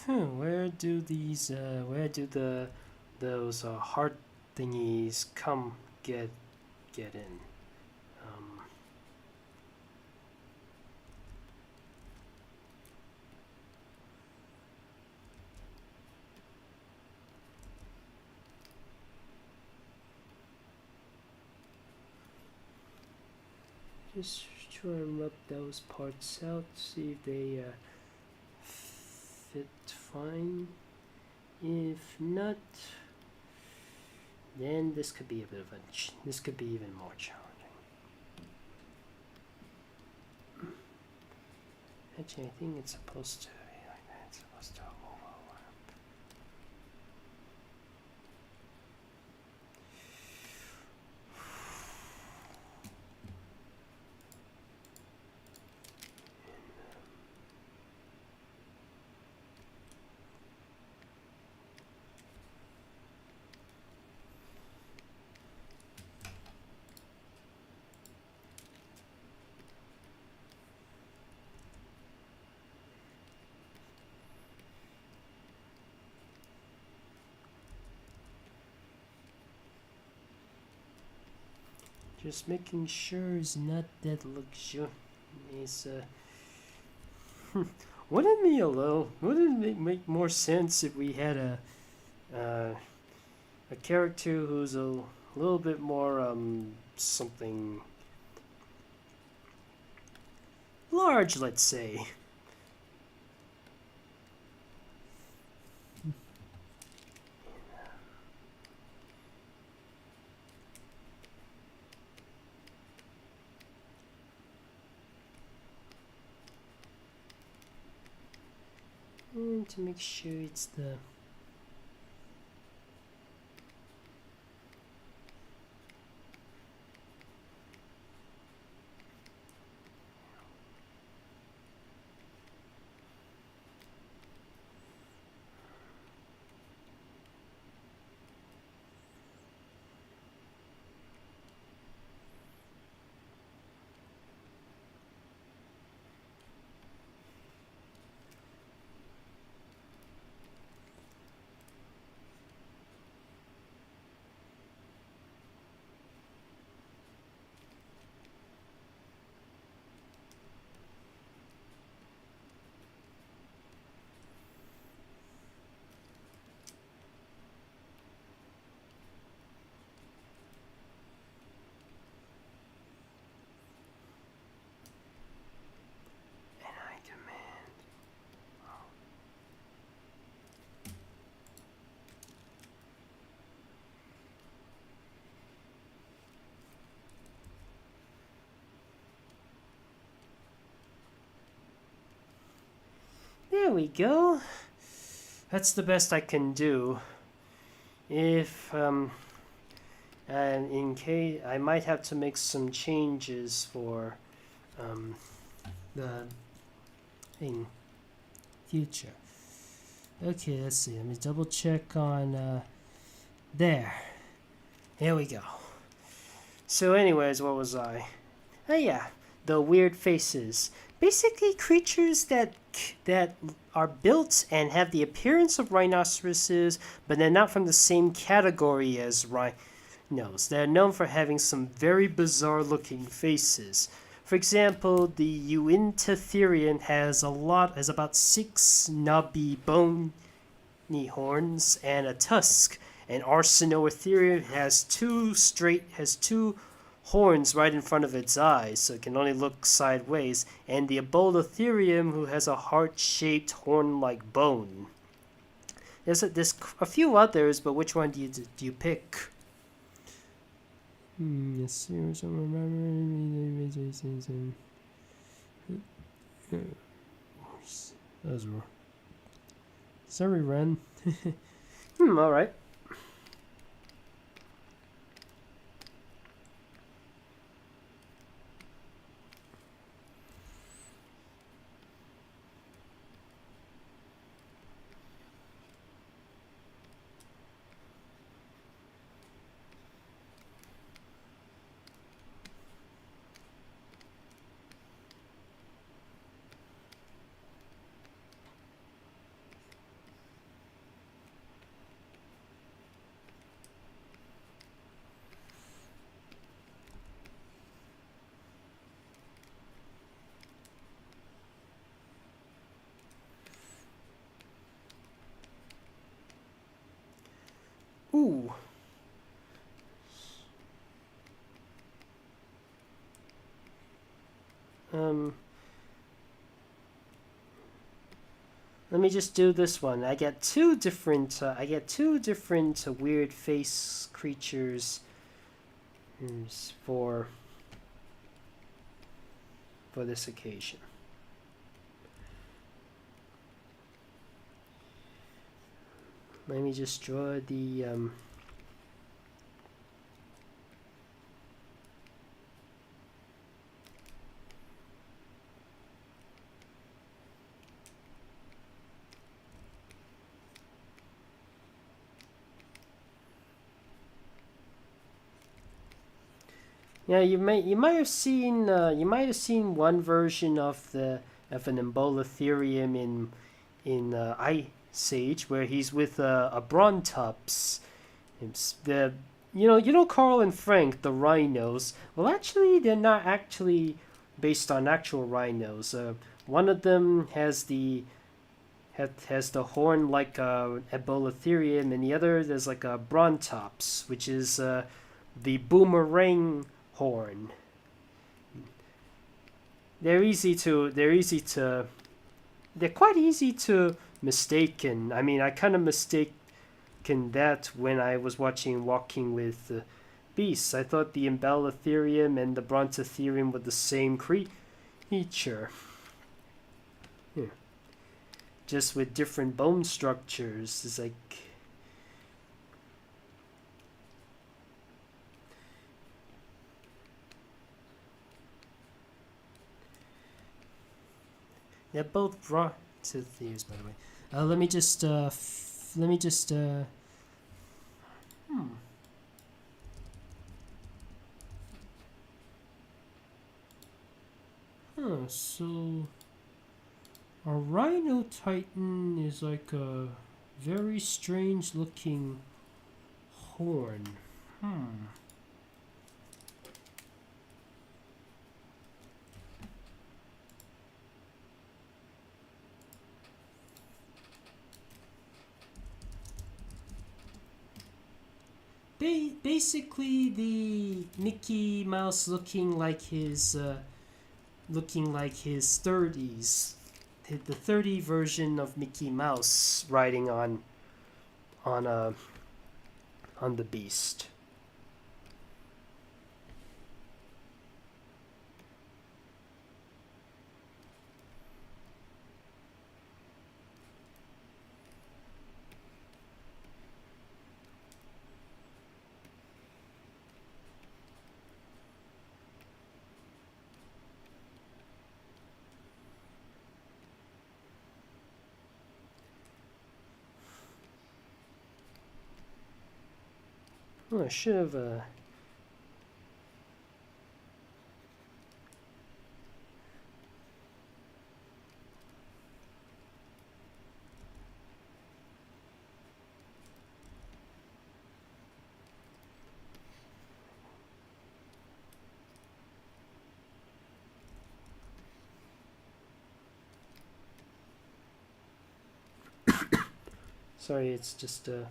Where do those heart thingies come get in? Just try and rub those parts out, see if they fit fine. If not, then this could be a bit of this could be even more challenging. Actually, I think it's supposed to be like that. It's supposed to overlap. Just making sure it's not that luxurious. Wouldn't it make more sense if we had a character who's a little bit more something large, let's say? And to make sure it's the There we go. That's the best I can do. If and in case I might have to make some changes for the in future. Okay, let's see. Let me double check on there. Here we go. So anyways, what was I? Oh yeah, the weird faces. Basically creatures that are built and have the appearance of rhinoceroses, but they're not from the same category as rhinos. They're known for having some very bizarre looking faces. For example, the Uintatherian has about 6 knobby bony horns and a tusk. And Arsinoitherium has two horns right in front of its eyes, so it can only look sideways, and the Abolotherium, who has a heart-shaped horn-like bone. There's a few others, but which one do you pick? Yes, those were. Sorry, Ren. All right. Ooh. Let me just do this one. I get two different weird face creatures for this occasion. Let me just draw the yeah, you might have seen one version of an Embolotherium in Ice Age where he's with a Brontops. It's Carl and Frank, the rhinos. Well, actually, they're not actually based on actual rhinos. One of them has the horn like Embolotherium, and the other there's like a Brontops, which is the boomerang horn. They're quite easy to mistaken. I mean, I kind of mistaken that when I was watching Walking with Beasts. I thought the Embolotherium and the Brontotherium were the same creature. Just with different bone structures. It's like they're both Brontotheres, by the way. Let me just so a Rhino Titan is like a very strange looking horn. Basically, the Mickey Mouse looking like his 30s, the 30 version of Mickey Mouse riding on the beast. Oh, I should have sorry, it's just to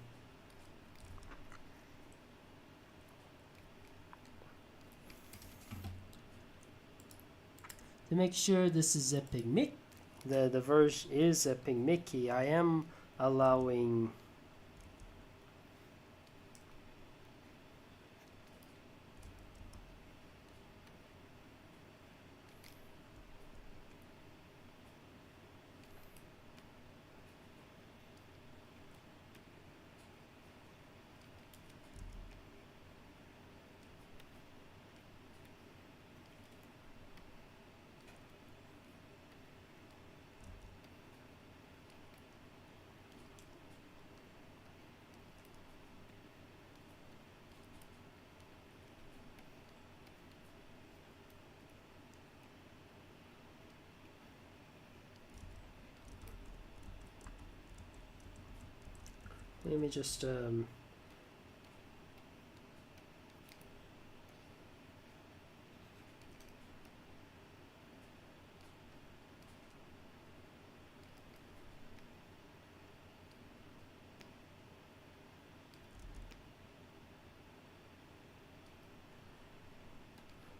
make sure this is Epic Mickey. The version is Epic Mickey. I am allowing let me just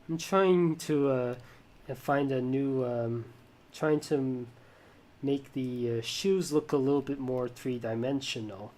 I'm trying to find a new, trying to make the shoes look a little bit more three-dimensional.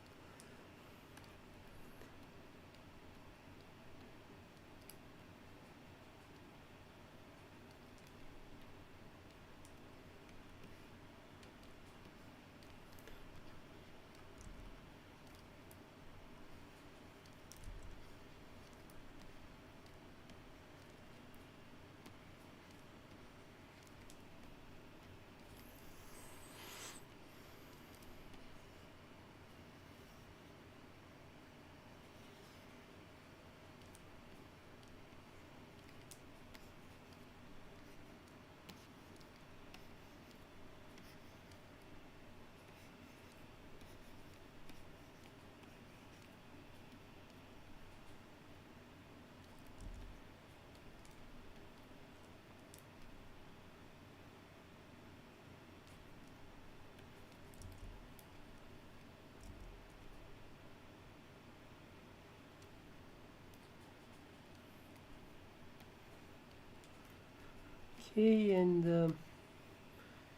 Okay, and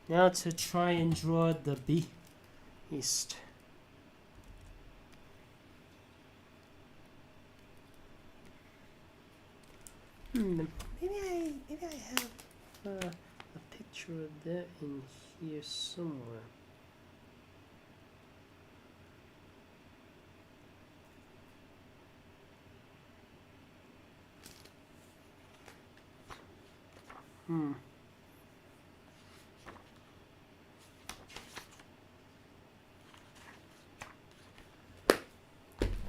now to try and draw the beast. Maybe I have a picture of that in here somewhere.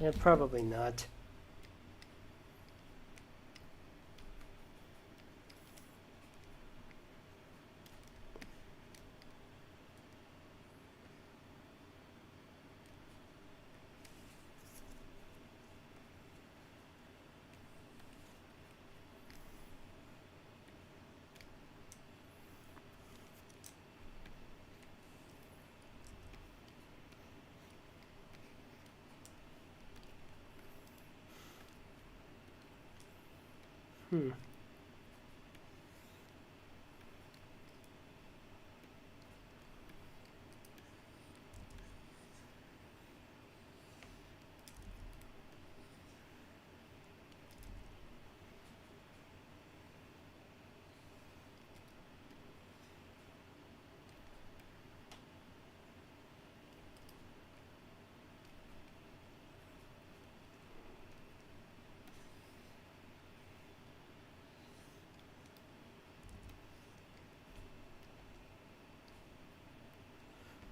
Yeah, probably not.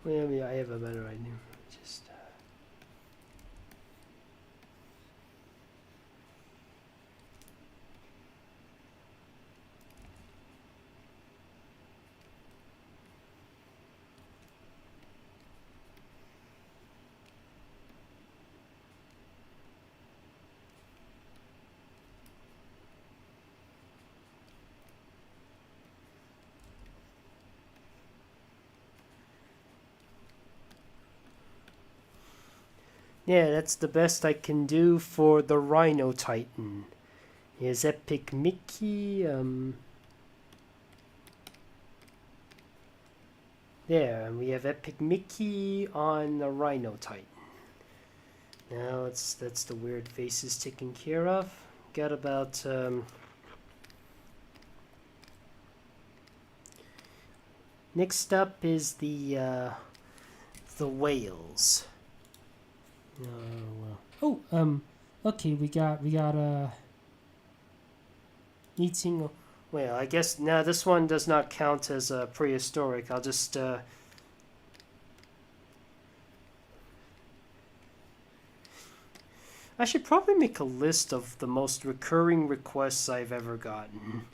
Well, yeah, I have a better idea. Just yeah, that's the best I can do for the Rhino Titan. Here's Epic Mickey. There, and we have Epic Mickey on the Rhino Titan. Now that's the weird faces taken care of. Got about next up is the whales. Okay, we got eating. Well, I guess now this one does not count as prehistoric. I'll just I should probably make a list of the most recurring requests I've ever gotten.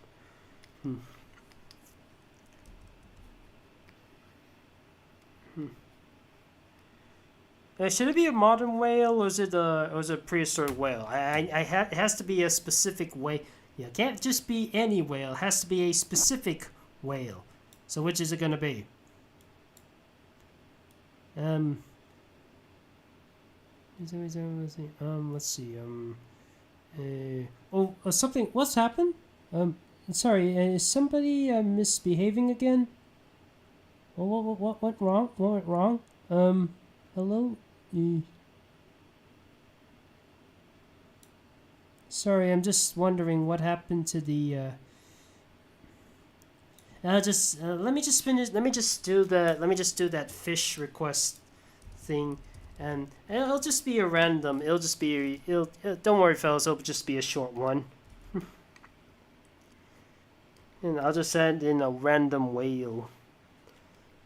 Should it be a modern whale, or is it a prehistoric whale? It has to be a specific whale. Yeah, it can't just be any whale. It has to be a specific whale. So which is it gonna be? Let's see. Something. What's happened? Sorry, is somebody misbehaving again? What went wrong? What went wrong? Hello? Sorry, I'm just wondering what happened to the, I'll just, let me just finish, let me just do that fish request thing, and it'll just be a random, don't worry fellas, it'll just be a short one. And I'll just send in a random whale.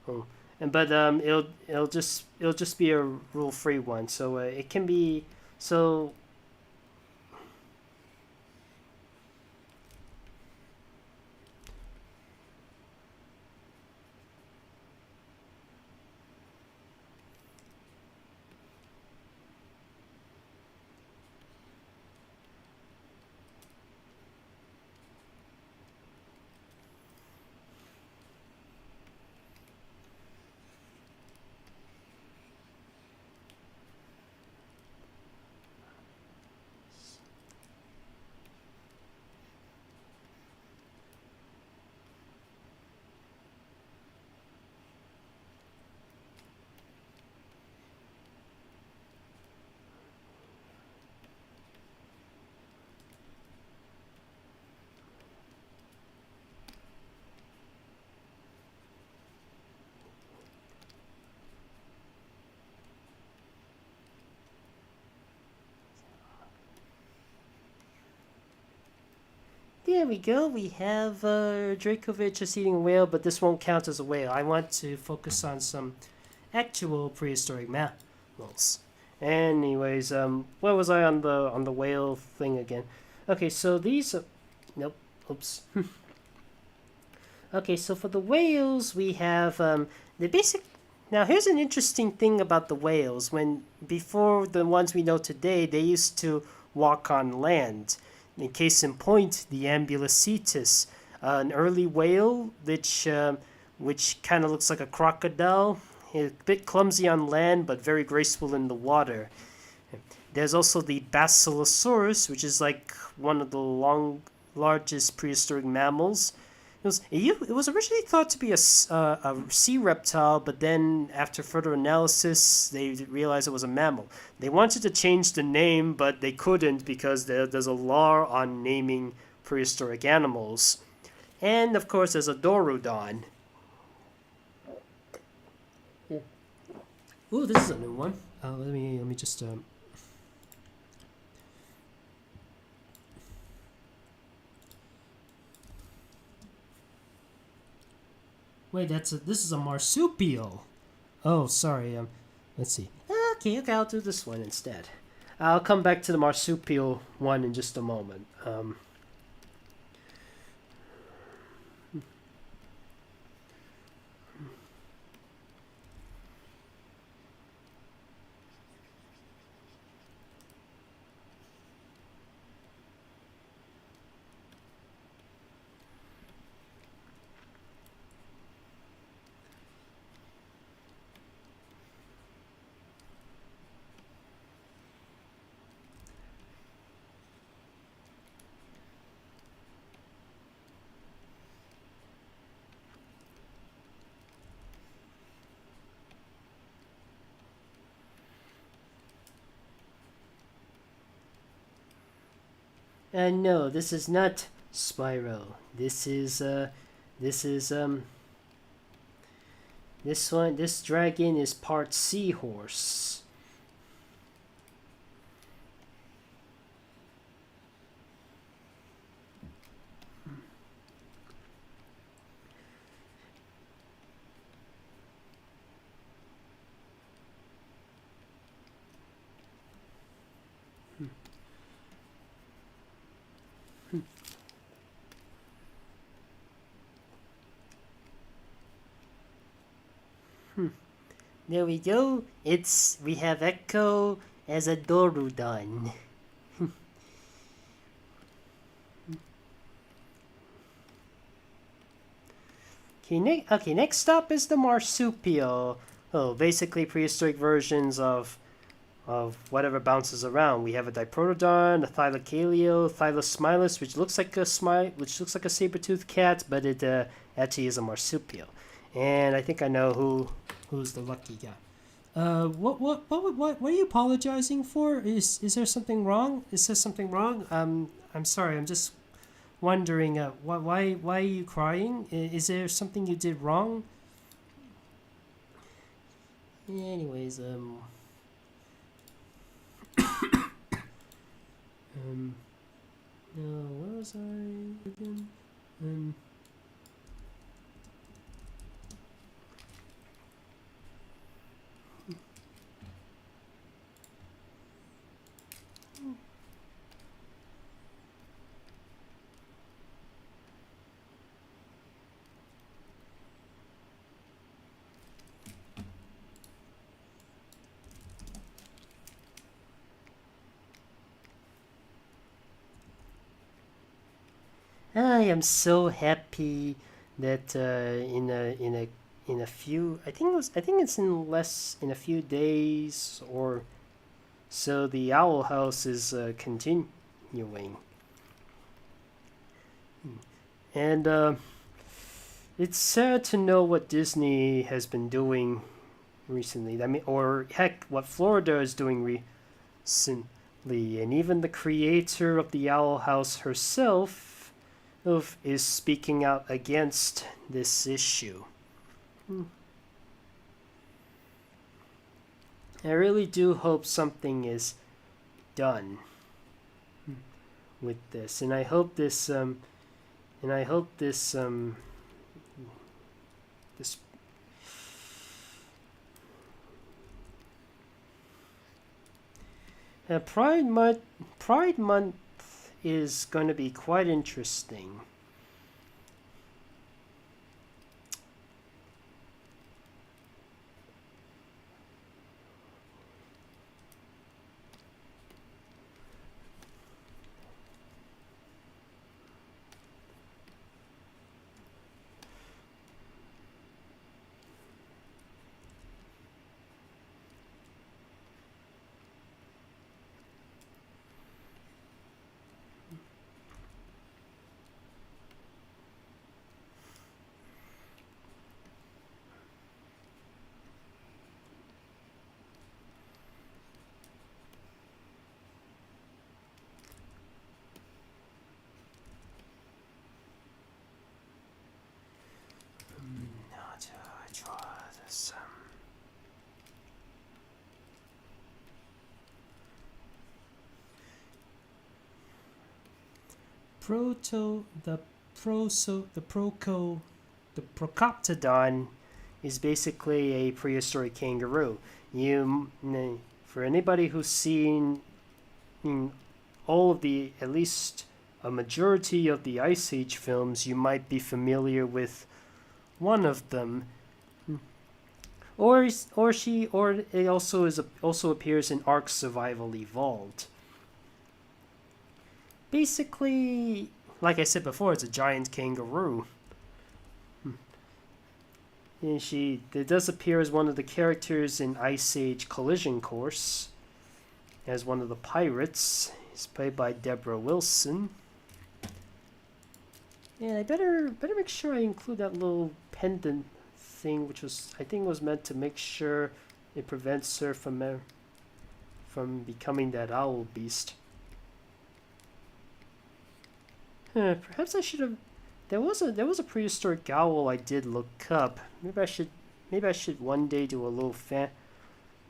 Oh, but it'll just be a rule-free one, so it can be so. There we go. We have Dracovic just eating a whale, but this won't count as a whale. I want to focus on some actual prehistoric mammals. Anyways, where was I on the whale thing again? Okay, so these. Nope. Oops. Okay, so for the whales, we have the basic. Now, here's an interesting thing about the whales. When before the ones we know today, they used to walk on land. In case in point, the Ambulocetus, an early whale which kind of looks like a crocodile, a bit clumsy on land but very graceful in the water. There's also the Basilosaurus, which is like one of the largest prehistoric mammals. It was originally thought to be a sea reptile, but then after further analysis, they realized it was a mammal. They wanted to change the name, but they couldn't because there's a law on naming prehistoric animals. And of course, there's a Dorodon. Ooh, this is a new one. Let me just. Wait, this is a marsupial. Oh, sorry. Let's see. Okay, I'll do this one instead. I'll come back to the marsupial one in just a moment. And no, this is not Spyro. This is this dragon is part seahorse. There we go. We have Echo as a Dorodon. Okay, next stop is the marsupial. Oh, basically prehistoric versions of of whatever bounces around. We have a Diprotodon, a Thylacaleo, Thylosmilus, which looks like a saber tooth cat, but it actually is a marsupial. And I think I know who's the lucky guy. What are you apologizing for? Is there something wrong? Is there something wrong? I'm sorry. I'm just wondering. Why are you crying? Is there something you did wrong? Anyways, no, where was I again? I am so happy that in a few, I think it's in a few days or so, the Owl House is continuing, and it's sad to know what Disney has been doing recently. I mean, or heck, what Florida is doing recently, and even the creator of the Owl House herself is speaking out against this issue. I really do hope something is done with this, and I hope this this Pride Month is going to be quite interesting. The Procoptodon is basically a prehistoric kangaroo. For anybody who's seen all of the, at least a majority of the Ice Age films, you might be familiar with one of them. Or it also appears in Ark Survival Evolved. Basically, like I said before, it's a giant kangaroo. And it does appear as one of the characters in Ice Age Collision Course, as one of the pirates. It's played by Deborah Wilson. Yeah, I better make sure I include that little pendant thing, which I think was meant to make sure it prevents her from becoming that owl beast. Perhaps I should have. There was a prehistoric owl I did look up. Maybe I should one day do a little fan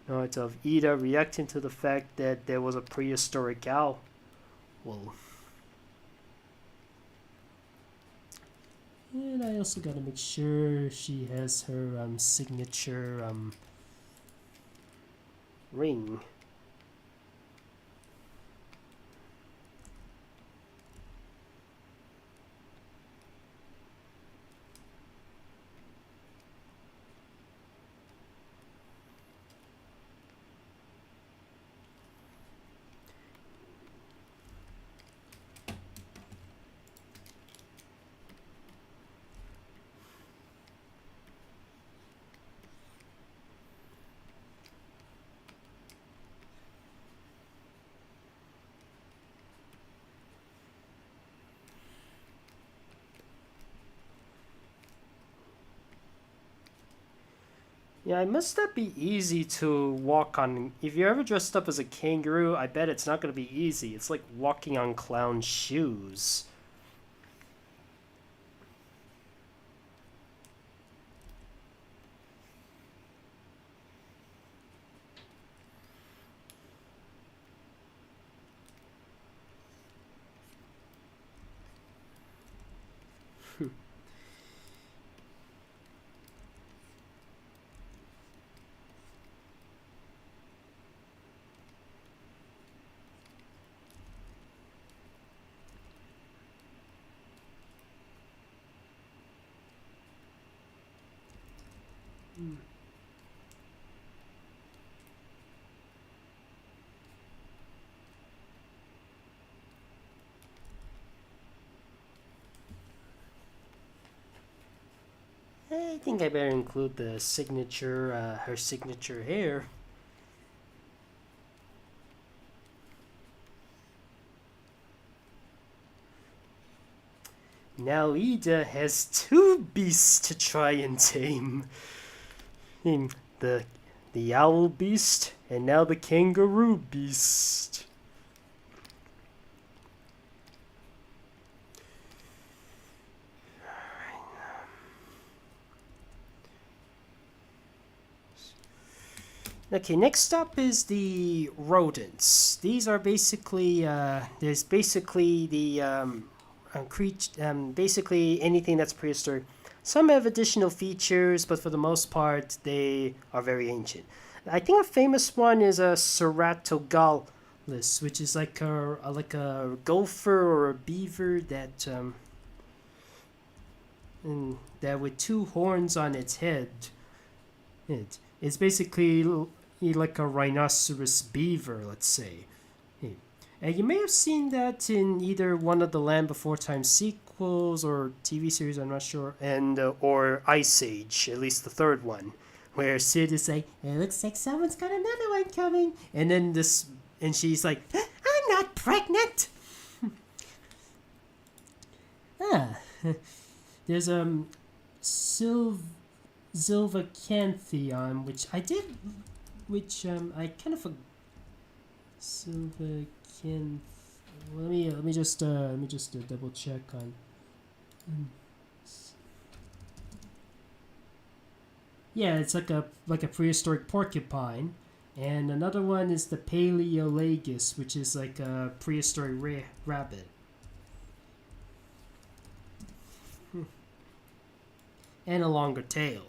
art of Ida reacting to the fact that there was a prehistoric owl. Well, and I also gotta make sure she has her signature ring. Yeah, it must not be easy to walk on. If you're ever dressed up as a kangaroo, I bet it's not going to be easy. It's like walking on clown shoes. I think I better include the signature, her signature hair. Now Ida has two beasts to try and tame. The the owl beast and now the kangaroo beast. Okay, next up is the rodents. These are basically there's basically the basically anything that's prehistoric. Some have additional features, but for the most part, they are very ancient. I think a famous one is a Ceratogalus, which is like a gopher or a beaver that that with two horns on its head. It's basically like a rhinoceros beaver, let's say. And you may have seen that in either one of the Land Before Time sequels or TV series, I'm not sure, and or Ice Age, at least the third one, where Sid is like, "It looks like someone's got another one coming," and then and she's like, "I'm not pregnant." There's Sylvacantheon, which I kind of Sylvacanth. Let me just double check on. Yeah, it's like a prehistoric porcupine, and another one is the Paleolagus, which is like a prehistoric rabbit. And a longer tail.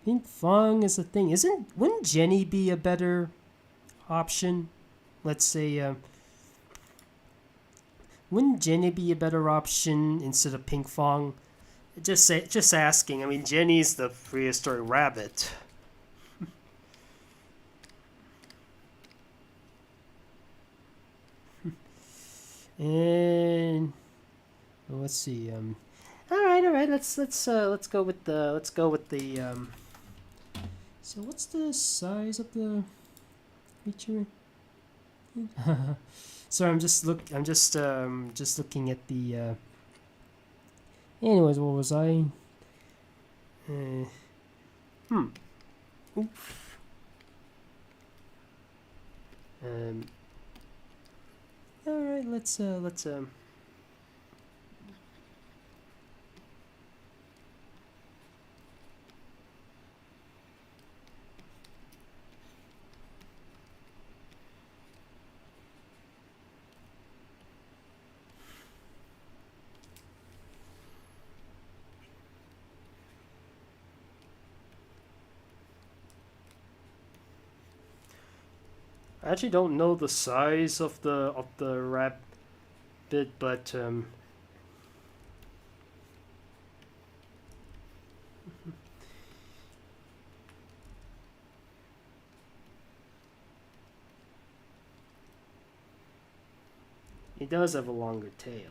Pink Fong is a thing. Wouldn't Jenny be a better option? Let's say, wouldn't Jenny be a better option instead of Pink Fong? Just asking. I mean, Jenny's the prehistoric rabbit. And let's see. All right. Let's go with the. So what's the size of the creature? Sorry, I'm just looking at the. Anyways, what was I? Oof. All right. Let's. I actually don't know the size of the rabbit, but it does have a longer tail.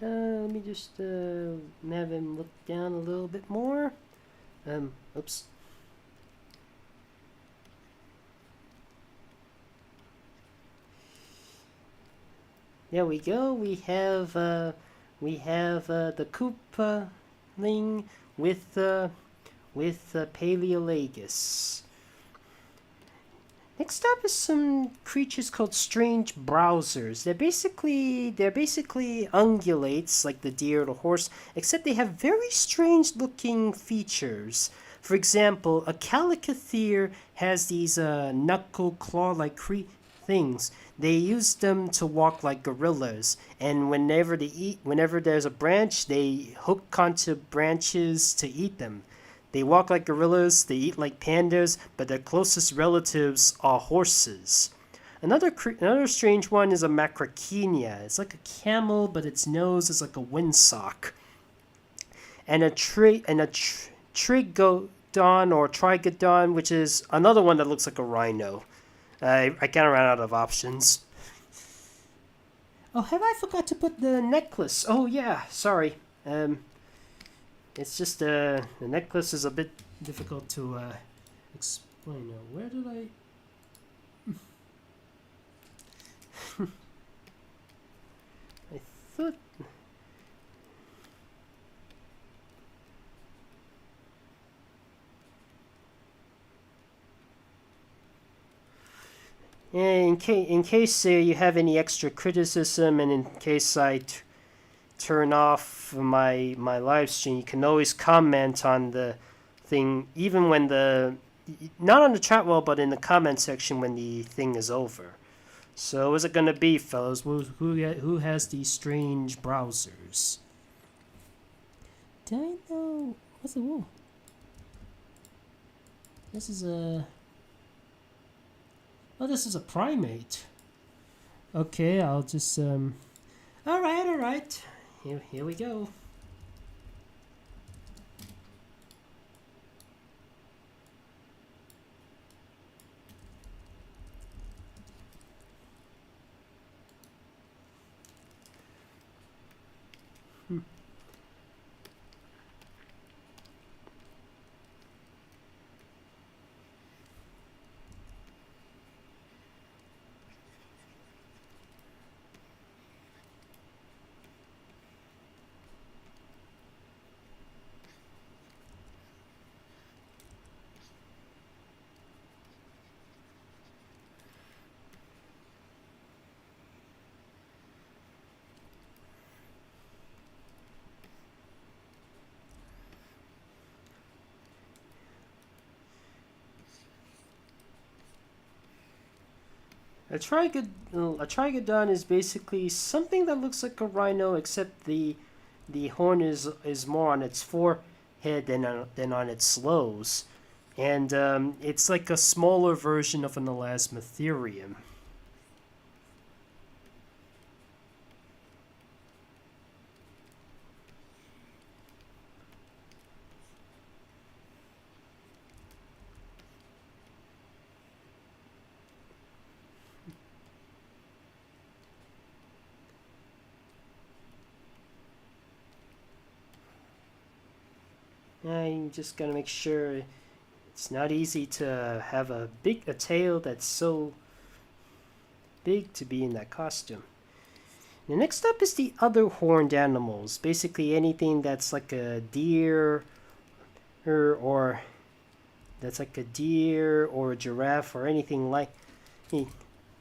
Let me just have him look down a little bit more. Oops. There we go. We have the Koopaling with Paleolagus. Next up is some creatures called strange browsers. They're basically ungulates like the deer or the horse, except they have very strange looking features. For example, a calicotherium has these knuckle claw-like things. They use them to walk like gorillas, and whenever there's a branch, they hook onto branches to eat them. They walk like gorillas, they eat like pandas, but their closest relatives are horses. Another strange one is a macrauchenia. It's like a camel, but its nose is like a windsock. And a trigodon or trigodon, which is another one that looks like a rhino. I kind of ran out of options. Oh, have I forgot to put the necklace? Oh yeah, sorry. It's just the necklace is a bit difficult to explain. Where did I? I thought. In case you have any extra criticism, and in case I turn off my live stream, you can always comment on the thing, even when not on the chat wall, but in the comment section when the thing is over. So what's it gonna be, fellas? Who has these strange browsers? Dino, what's the wool? This is a. Oh, this is a primate. Okay, I'll just All right. Here we go. A trigodon is basically something that looks like a rhino, except the horn is more on its forehead than on its lobes, and it's like a smaller version of an elasmotherium. I'm just gonna make sure it's not easy to have a tail that's so big to be in that costume. The next up is the other horned animals. Basically anything that's like a deer or that's like a deer or a giraffe or anything like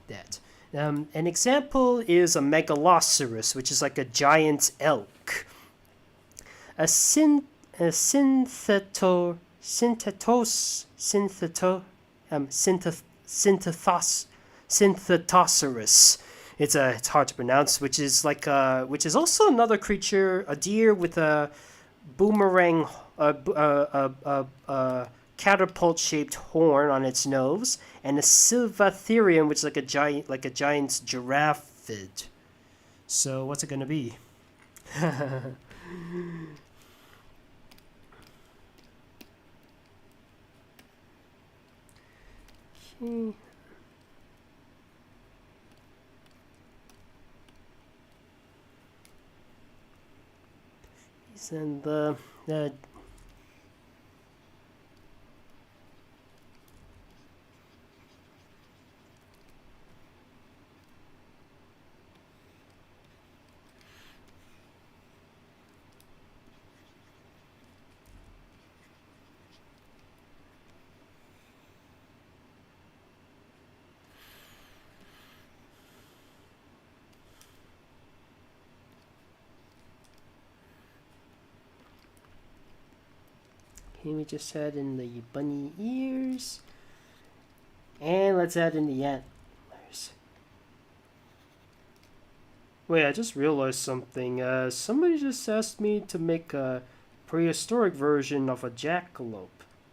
that. An example is a megaloceros, which is like a giant elk. A synthetosaurus. It's hard to pronounce, which is also another creature, a deer with a boomerang, catapult-shaped horn on its nose, and a silvatherium, which is like a giant giraffe. So what's it gonna be? Okay. And we just add in the bunny ears, and let's add in the antlers. Wait, I just realized something. Somebody just asked me to make a prehistoric version of a jackalope.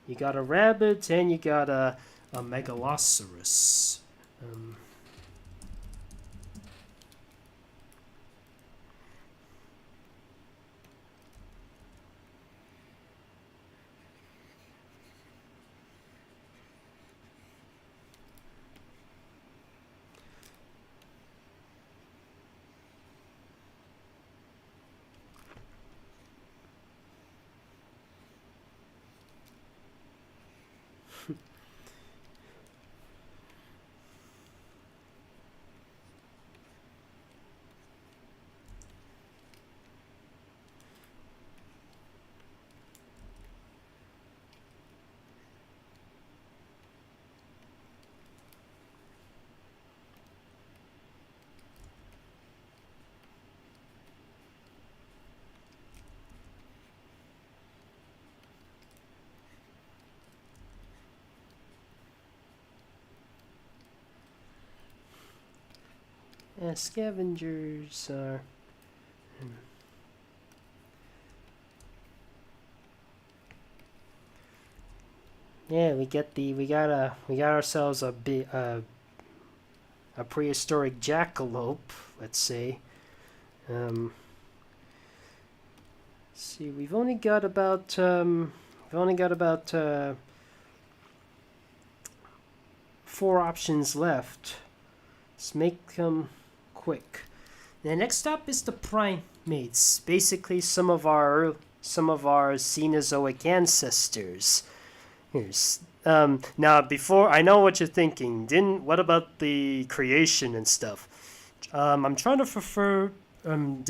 You got a rabbit and you got a megalosaurus. Scavengers are. Yeah, we got ourselves a prehistoric jackalope, let's say. Let's see, we've only got about 4 options left. Let's make them quick. The next up is the primates, basically some of our Cenozoic ancestors. Here's now, before, I know what you're thinking. What about the creation and stuff? I'm trying to I'm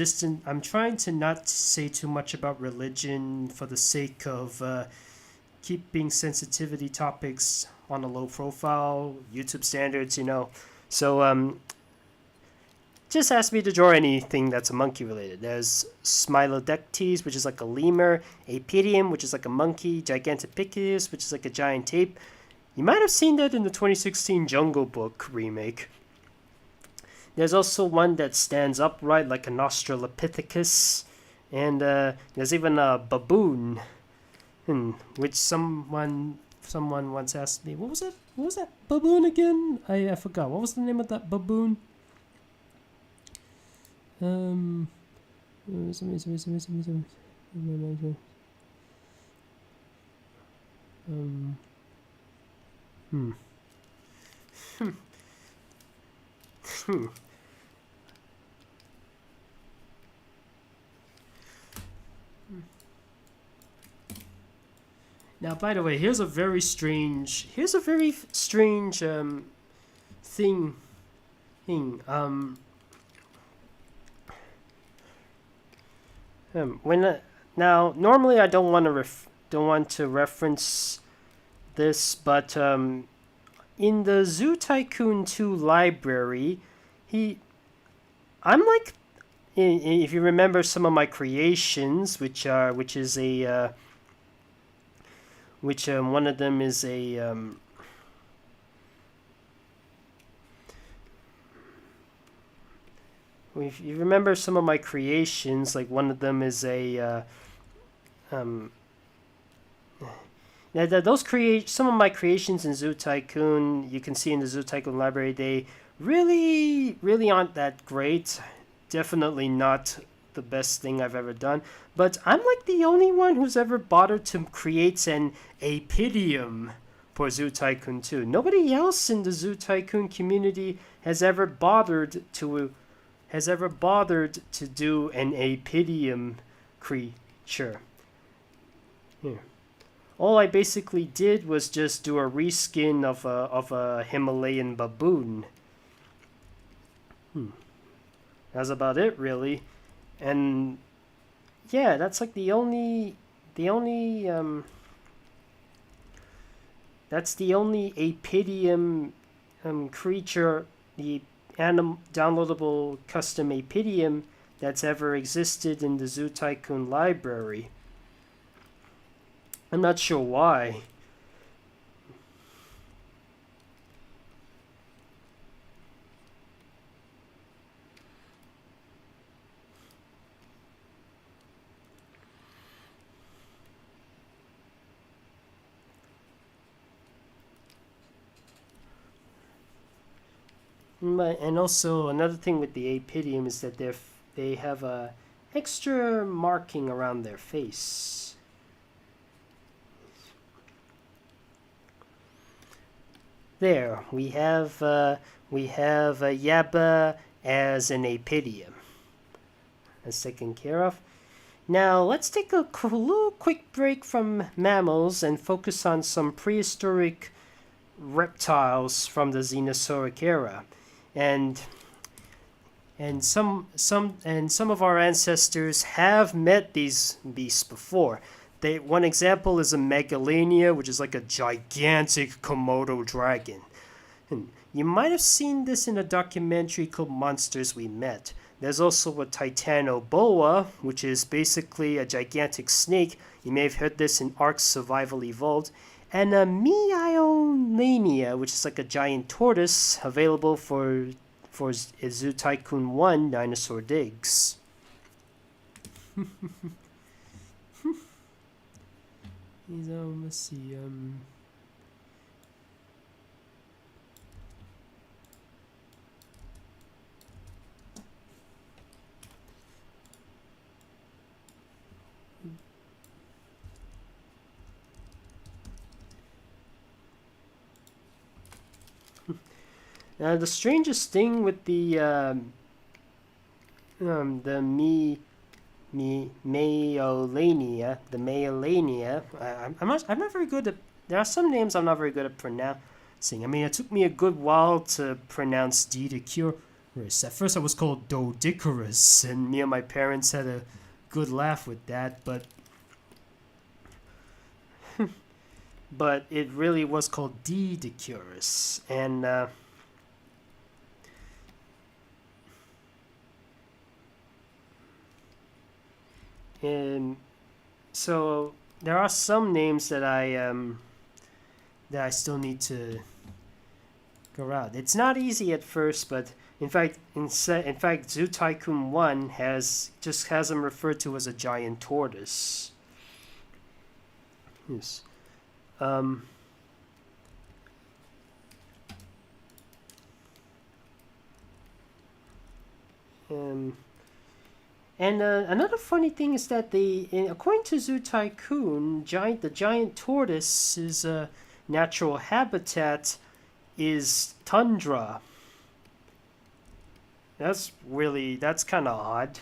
trying to not say too much about religion for the sake of keeping sensitivity topics on a low profile, YouTube standards, you know. So just ask me to draw anything that's a monkey related. There's Smilodectes, which is like a lemur, Apedium, which is like a monkey, Gigantopithecus, which is like a giant ape. You might have seen that in the 2016 Jungle Book remake. There's also one that stands upright like an Australopithecus, and there's even a baboon, which someone once asked me, what was that baboon again? I forgot. What was the name of that baboon? Now, by the way, here's a very strange thing. Now normally I don't want to reference this, but in the Zoo Tycoon 2 library, I'm like, if you remember some of my creations, which is a one of them is a if you remember some of my creations, like one of them is a some of my creations in Zoo Tycoon, you can see in the Zoo Tycoon library, they really aren't that great. Definitely not the best thing I've ever done. But I'm like the only one who's ever bothered to create an Apedium for Zoo Tycoon 2. Nobody else in the Zoo Tycoon community has ever bothered to do an Apedium creation. picture. Here. All I basically did was just do a reskin of a Himalayan baboon. That's about it, really. And yeah, that's like that's the only apidium creature, the downloadable custom apidium that's ever existed in the Zoo Tycoon library. I'm not sure why. And also another thing with the apidium is that they have a extra marking around their face. There, we have Yaba as an apidium. That's taken care of. Now let's take a little quick break from mammals and focus on some prehistoric reptiles from the Cenozoic era. And some of our ancestors have met these beasts before. One example is a megalania, which is like a gigantic Komodo dragon. And you might have seen this in a documentary called Monsters We Met. There's also a titanoboa, which is basically a gigantic snake. You may have heard this in Ark Survival Evolved. And a Meiolanea, which is like a giant tortoise, available for Zoo Tycoon 1 Dinosaur Digs. Let's see. Now, the strangest thing with the Meiolanea, I'm not very good at. There are some names I'm not very good at pronouncing. I mean, it took me a good while to pronounce Didicurus. At first, I was called Dodicarus, and me and my parents had a good laugh with that, but but it really was called Didicurus, and so there are some names that I still need to go out. It's not easy at first, but in fact, Zoo Tycoon 1 has him referred to as a giant tortoise. Yes. And another funny thing is that according to Zoo Tycoon, the giant tortoise's natural habitat is tundra. That's kind of odd.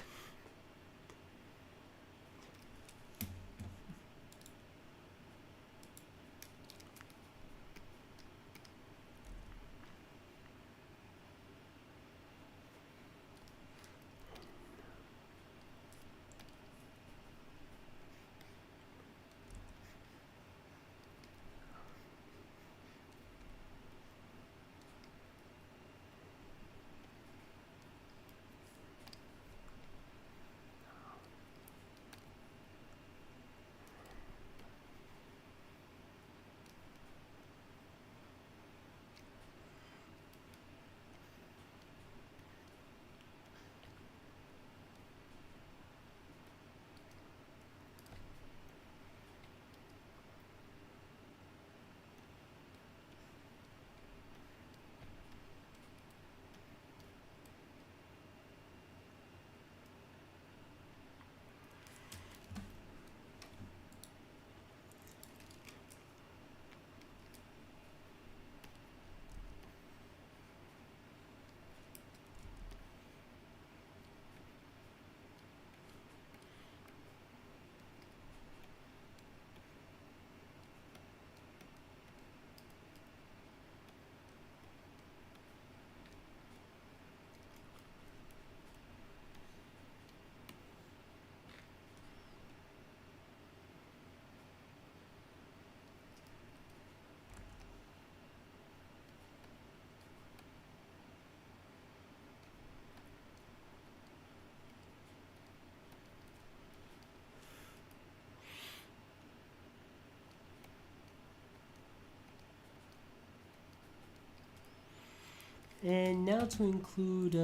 And now to include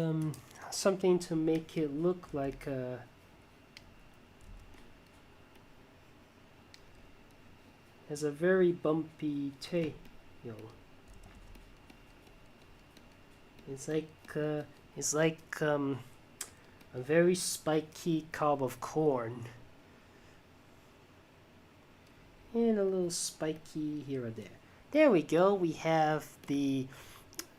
something to make it look like has a very bumpy tail. It's like a very spiky cob of corn. And a little spiky here or there. There we go. We have the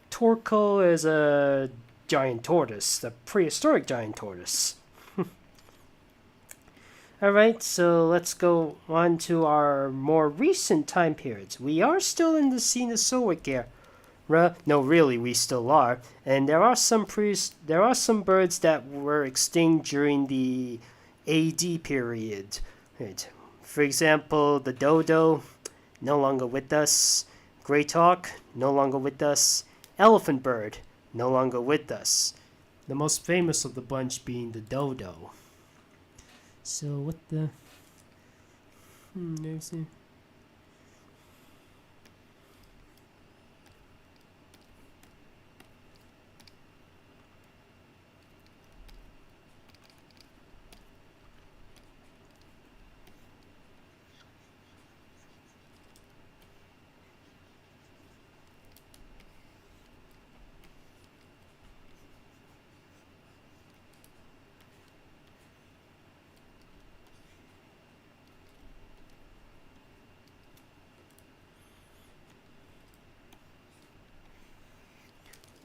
Torco as a giant tortoise, the prehistoric giant tortoise. Alright, so let's go on to our more recent time periods. We are still in the Cenozoic era. No, really, we still are. And there are some birds that were extinct during the AD period. Right. For example, the dodo, no longer with us. Great hawk, no longer with us. Elephant bird, no longer with us. The most famous of the bunch being the dodo. So what the... there's a...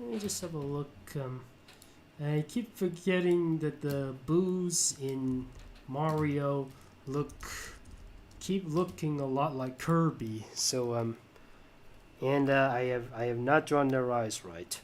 Let me just have a look. I keep forgetting that the boos in Mario keep looking a lot like Kirby. So I have not drawn their eyes right.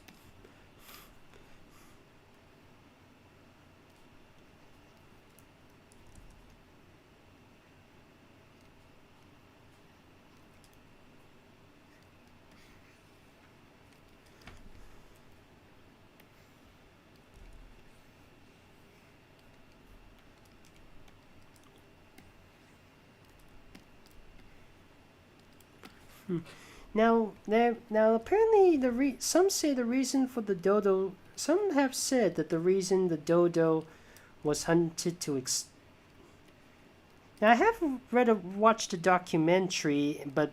Now, apparently, some say the reason for the dodo. Some have said that the reason the dodo was hunted to Now, I haven't watched a documentary, but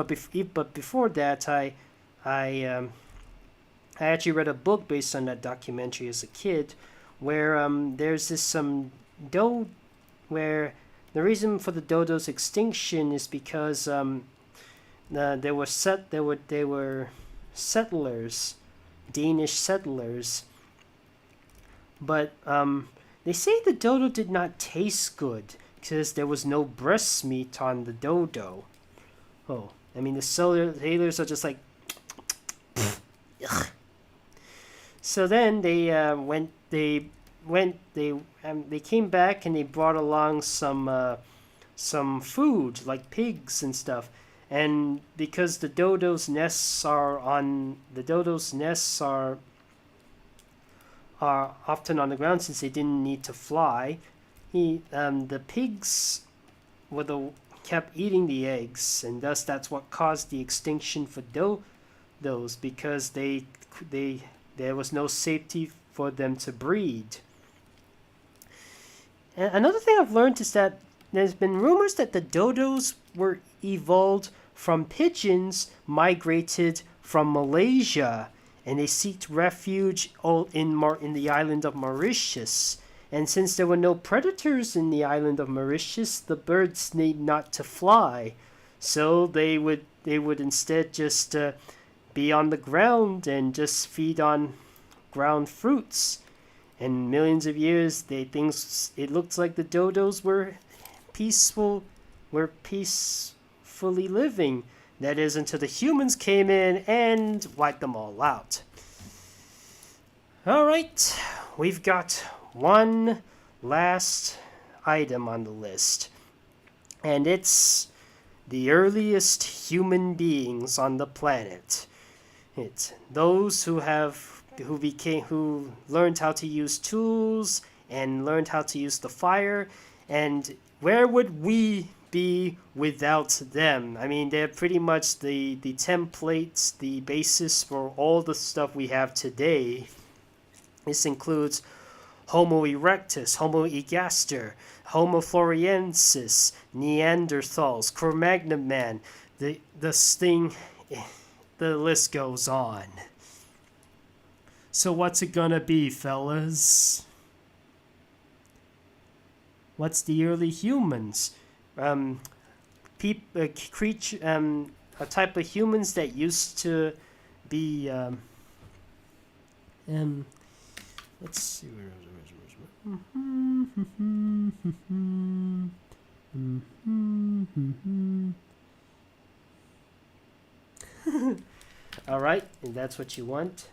before that, I actually read a book based on that documentary as a kid, where there's this where the reason for the dodo's extinction is because they were settlers, Danish settlers, but they say the dodo did not taste good because there was no breast meat on the dodo. Oh, I mean the sailors are just like. So then they came back and they brought along some food like pigs and stuff. And because the dodos' nests are often on the ground since they didn't need to fly, the pigs kept eating the eggs, and thus that's what caused the extinction for dodos, because there was no safety for them to breed. And another thing I've learned is that there's been rumors that the dodos were evolved from pigeons migrated from Malaysia, and they sought refuge in the island of Mauritius. And since there were no predators in the island of Mauritius, the birds need not to fly, so they would instead just be on the ground and just feed on ground fruits. And millions of years, it looks like the dodos were peacefully living. That is, until the humans came in and wiped them all out. Alright, we've got one last item on the list. And it's the earliest human beings on the planet. It's those who learned how to use tools and learned how to use the fire. And where would we be without them. I mean, they're pretty much the templates, the basis for all the stuff we have today. This includes Homo erectus, Homo ergaster, Homo floresiensis, Neanderthals, Cro-Magnon man. The list goes on. So what's it gonna be, fellas? What's the early humans? A type of humans that used to be let's see. All right, and that's what you want.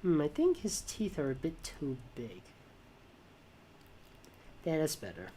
I think his teeth are a bit too big. Yeah, that's better.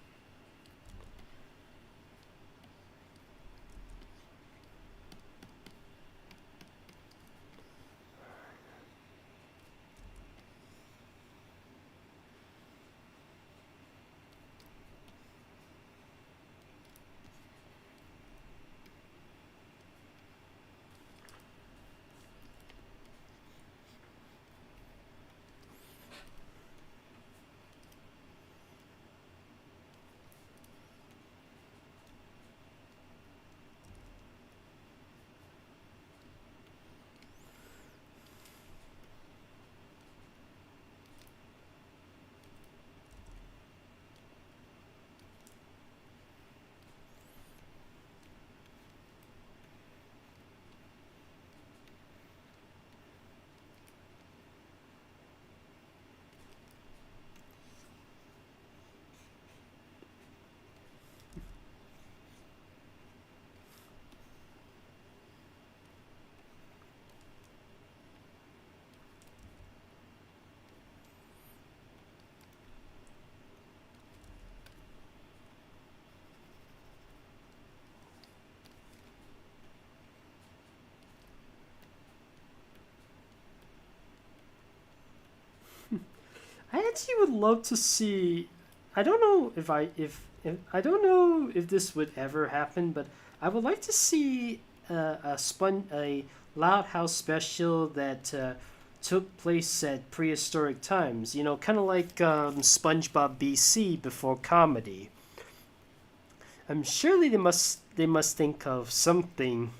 I actually would love to see. I don't know if I don't know if this would ever happen, but I would like to see a Loud House special that took place at prehistoric times. You know, kind of like SpongeBob BC before comedy. Surely they must think of something.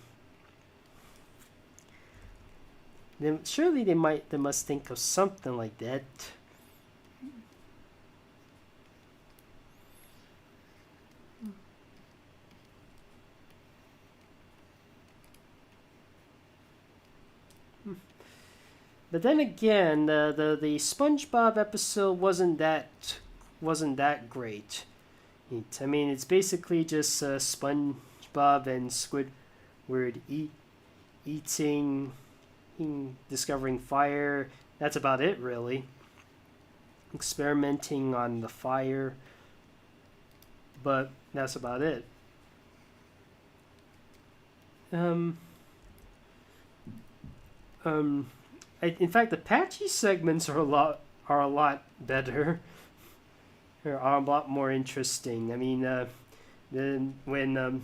Surely they must think of something like that. But then again, the SpongeBob episode wasn't that great. I mean, it's basically just SpongeBob and Squidward eating, discovering fire. That's about it, really. Experimenting on the fire, but that's about it. In fact, the patchy segments are a lot better. Are a lot more interesting. I mean, then when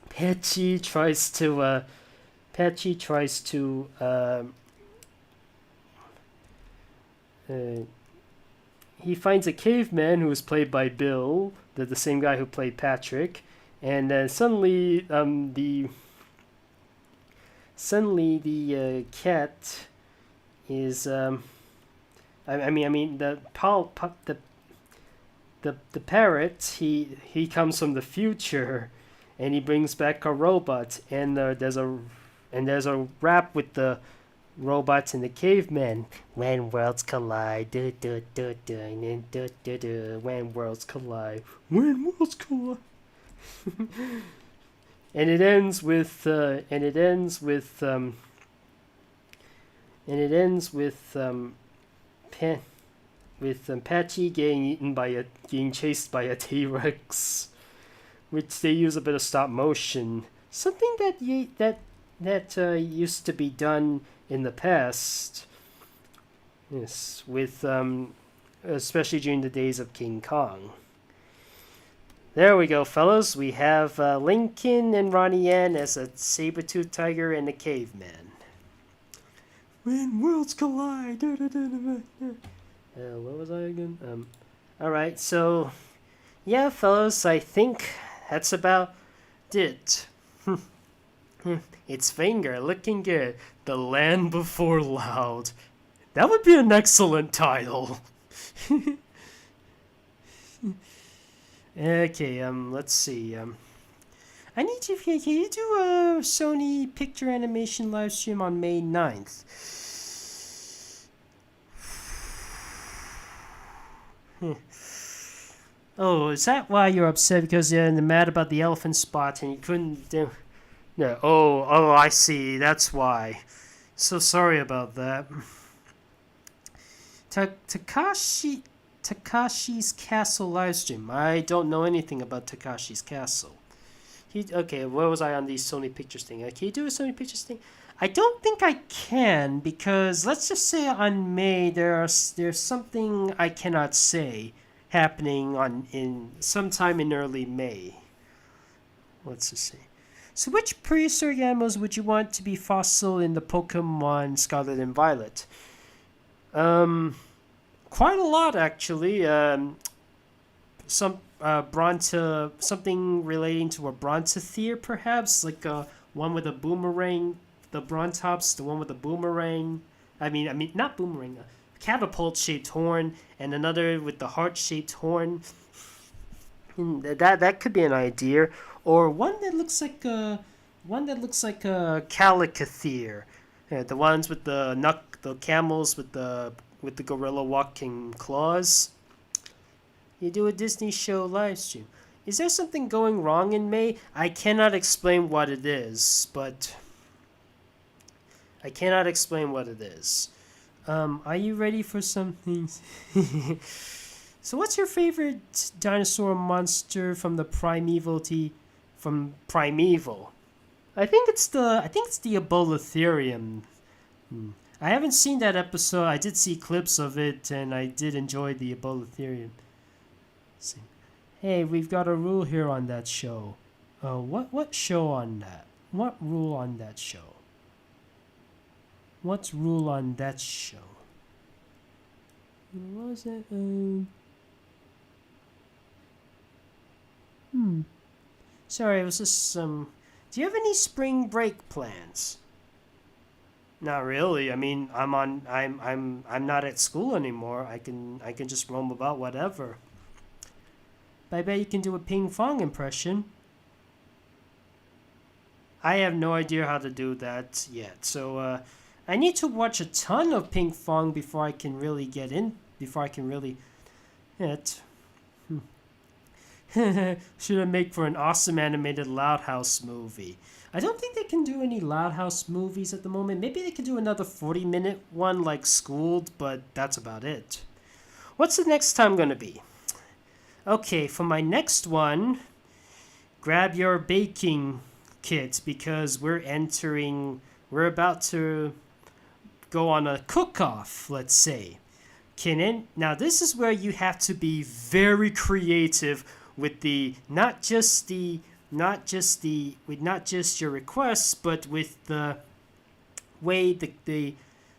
Patchy tries to he finds a caveman who was played by Bill, the same guy who played Patrick, and suddenly the cat is I mean the parrot, he comes from the future, and he brings back a robot, and there's a rap with the Robots and the caveman. When worlds collide. Du, du, du, du, du, du, du, when worlds collide. When worlds collide. And it ends with Patchy getting chased by a T-Rex, which they use a bit of stop motion, something that used to be done in the past. Yes, with especially during the days of King Kong. There we go, fellas. We have Lincoln and Ronnie Ann as a saber-toothed tiger and a caveman. When worlds collide. What was I again? Alright, so yeah, fellas, I think that's about it. Its finger looking good. The Land Before Loud. That would be an excellent title. Okay, let's see. I need you. Can you do a Sony picture animation live stream on May 9th? Oh, is that why you're upset? Because you're mad about the elephant spot and you couldn't do... No. Oh, I see. That's why. So sorry about that. Takashi's Castle livestream. I don't know anything about Takashi's Castle. Okay, where was I on the Sony Pictures thing? Can you do a Sony Pictures thing? I don't think I can, because let's just say on May there's something I cannot say happening in sometime in early May. Let's just see. So which prehistoric animals would you want to be fossil in the Pokemon Scarlet and Violet? Quite a lot, actually. Something relating to a brontothere, perhaps, like one with a boomerang. The Brontops, the one with the boomerang. I mean, not boomerang. A catapult-shaped horn, and another with the heart-shaped horn. That could be an idea, or one that looks like a Calicothere. Yeah, the ones with the camels with the gorilla walking claws. You do a Disney show live stream. Is there something going wrong in May? I cannot explain what it is, but are you ready for something? So what's your favorite dinosaur monster from the Primeval? I think it's the Aboletherium. I haven't seen that episode. I did see clips of it, and I did enjoy the Aboletherium. Hey, we've got a rule here on that show. What show on that? What rule on that show? What's rule on that show? What was it? Sorry, it was just some... Do you have any spring break plans? Not really. I mean, I'm not at school anymore. I can just roam about whatever. But I bet you can do a Ping Fong impression. I have no idea how to do that yet. So I need to watch a ton of Ping Fong before I can really get in. Before I can really hit. Should I make for an awesome animated Loud House movie? I don't think they can do any Loud House movies at the moment. Maybe they could do another 40-minute one like Schooled, but that's about it. What's the next time going to be? Okay, for my next one, grab your baking kit because we're about to go on a cook-off, let's say. Now this is where you have to be very creative with not just your requests, but with the way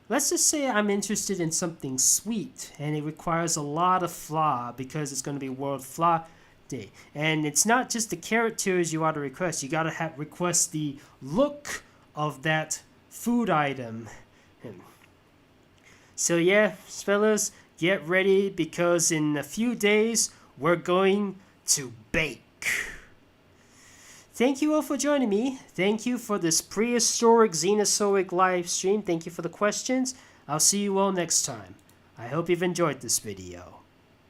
let's just say I'm interested in something sweet and it requires a lot of flour because it's going to be World Flour Day. And it's not just the characters you ought to request. You got to request the look of that food item. So yeah, fellas, get ready because in a few days we're going to bake. thank you all for joining me. Thank you for this prehistoric Cenozoic live stream. Thank you for the questions. I'll see you all next time. I hope you've enjoyed this video.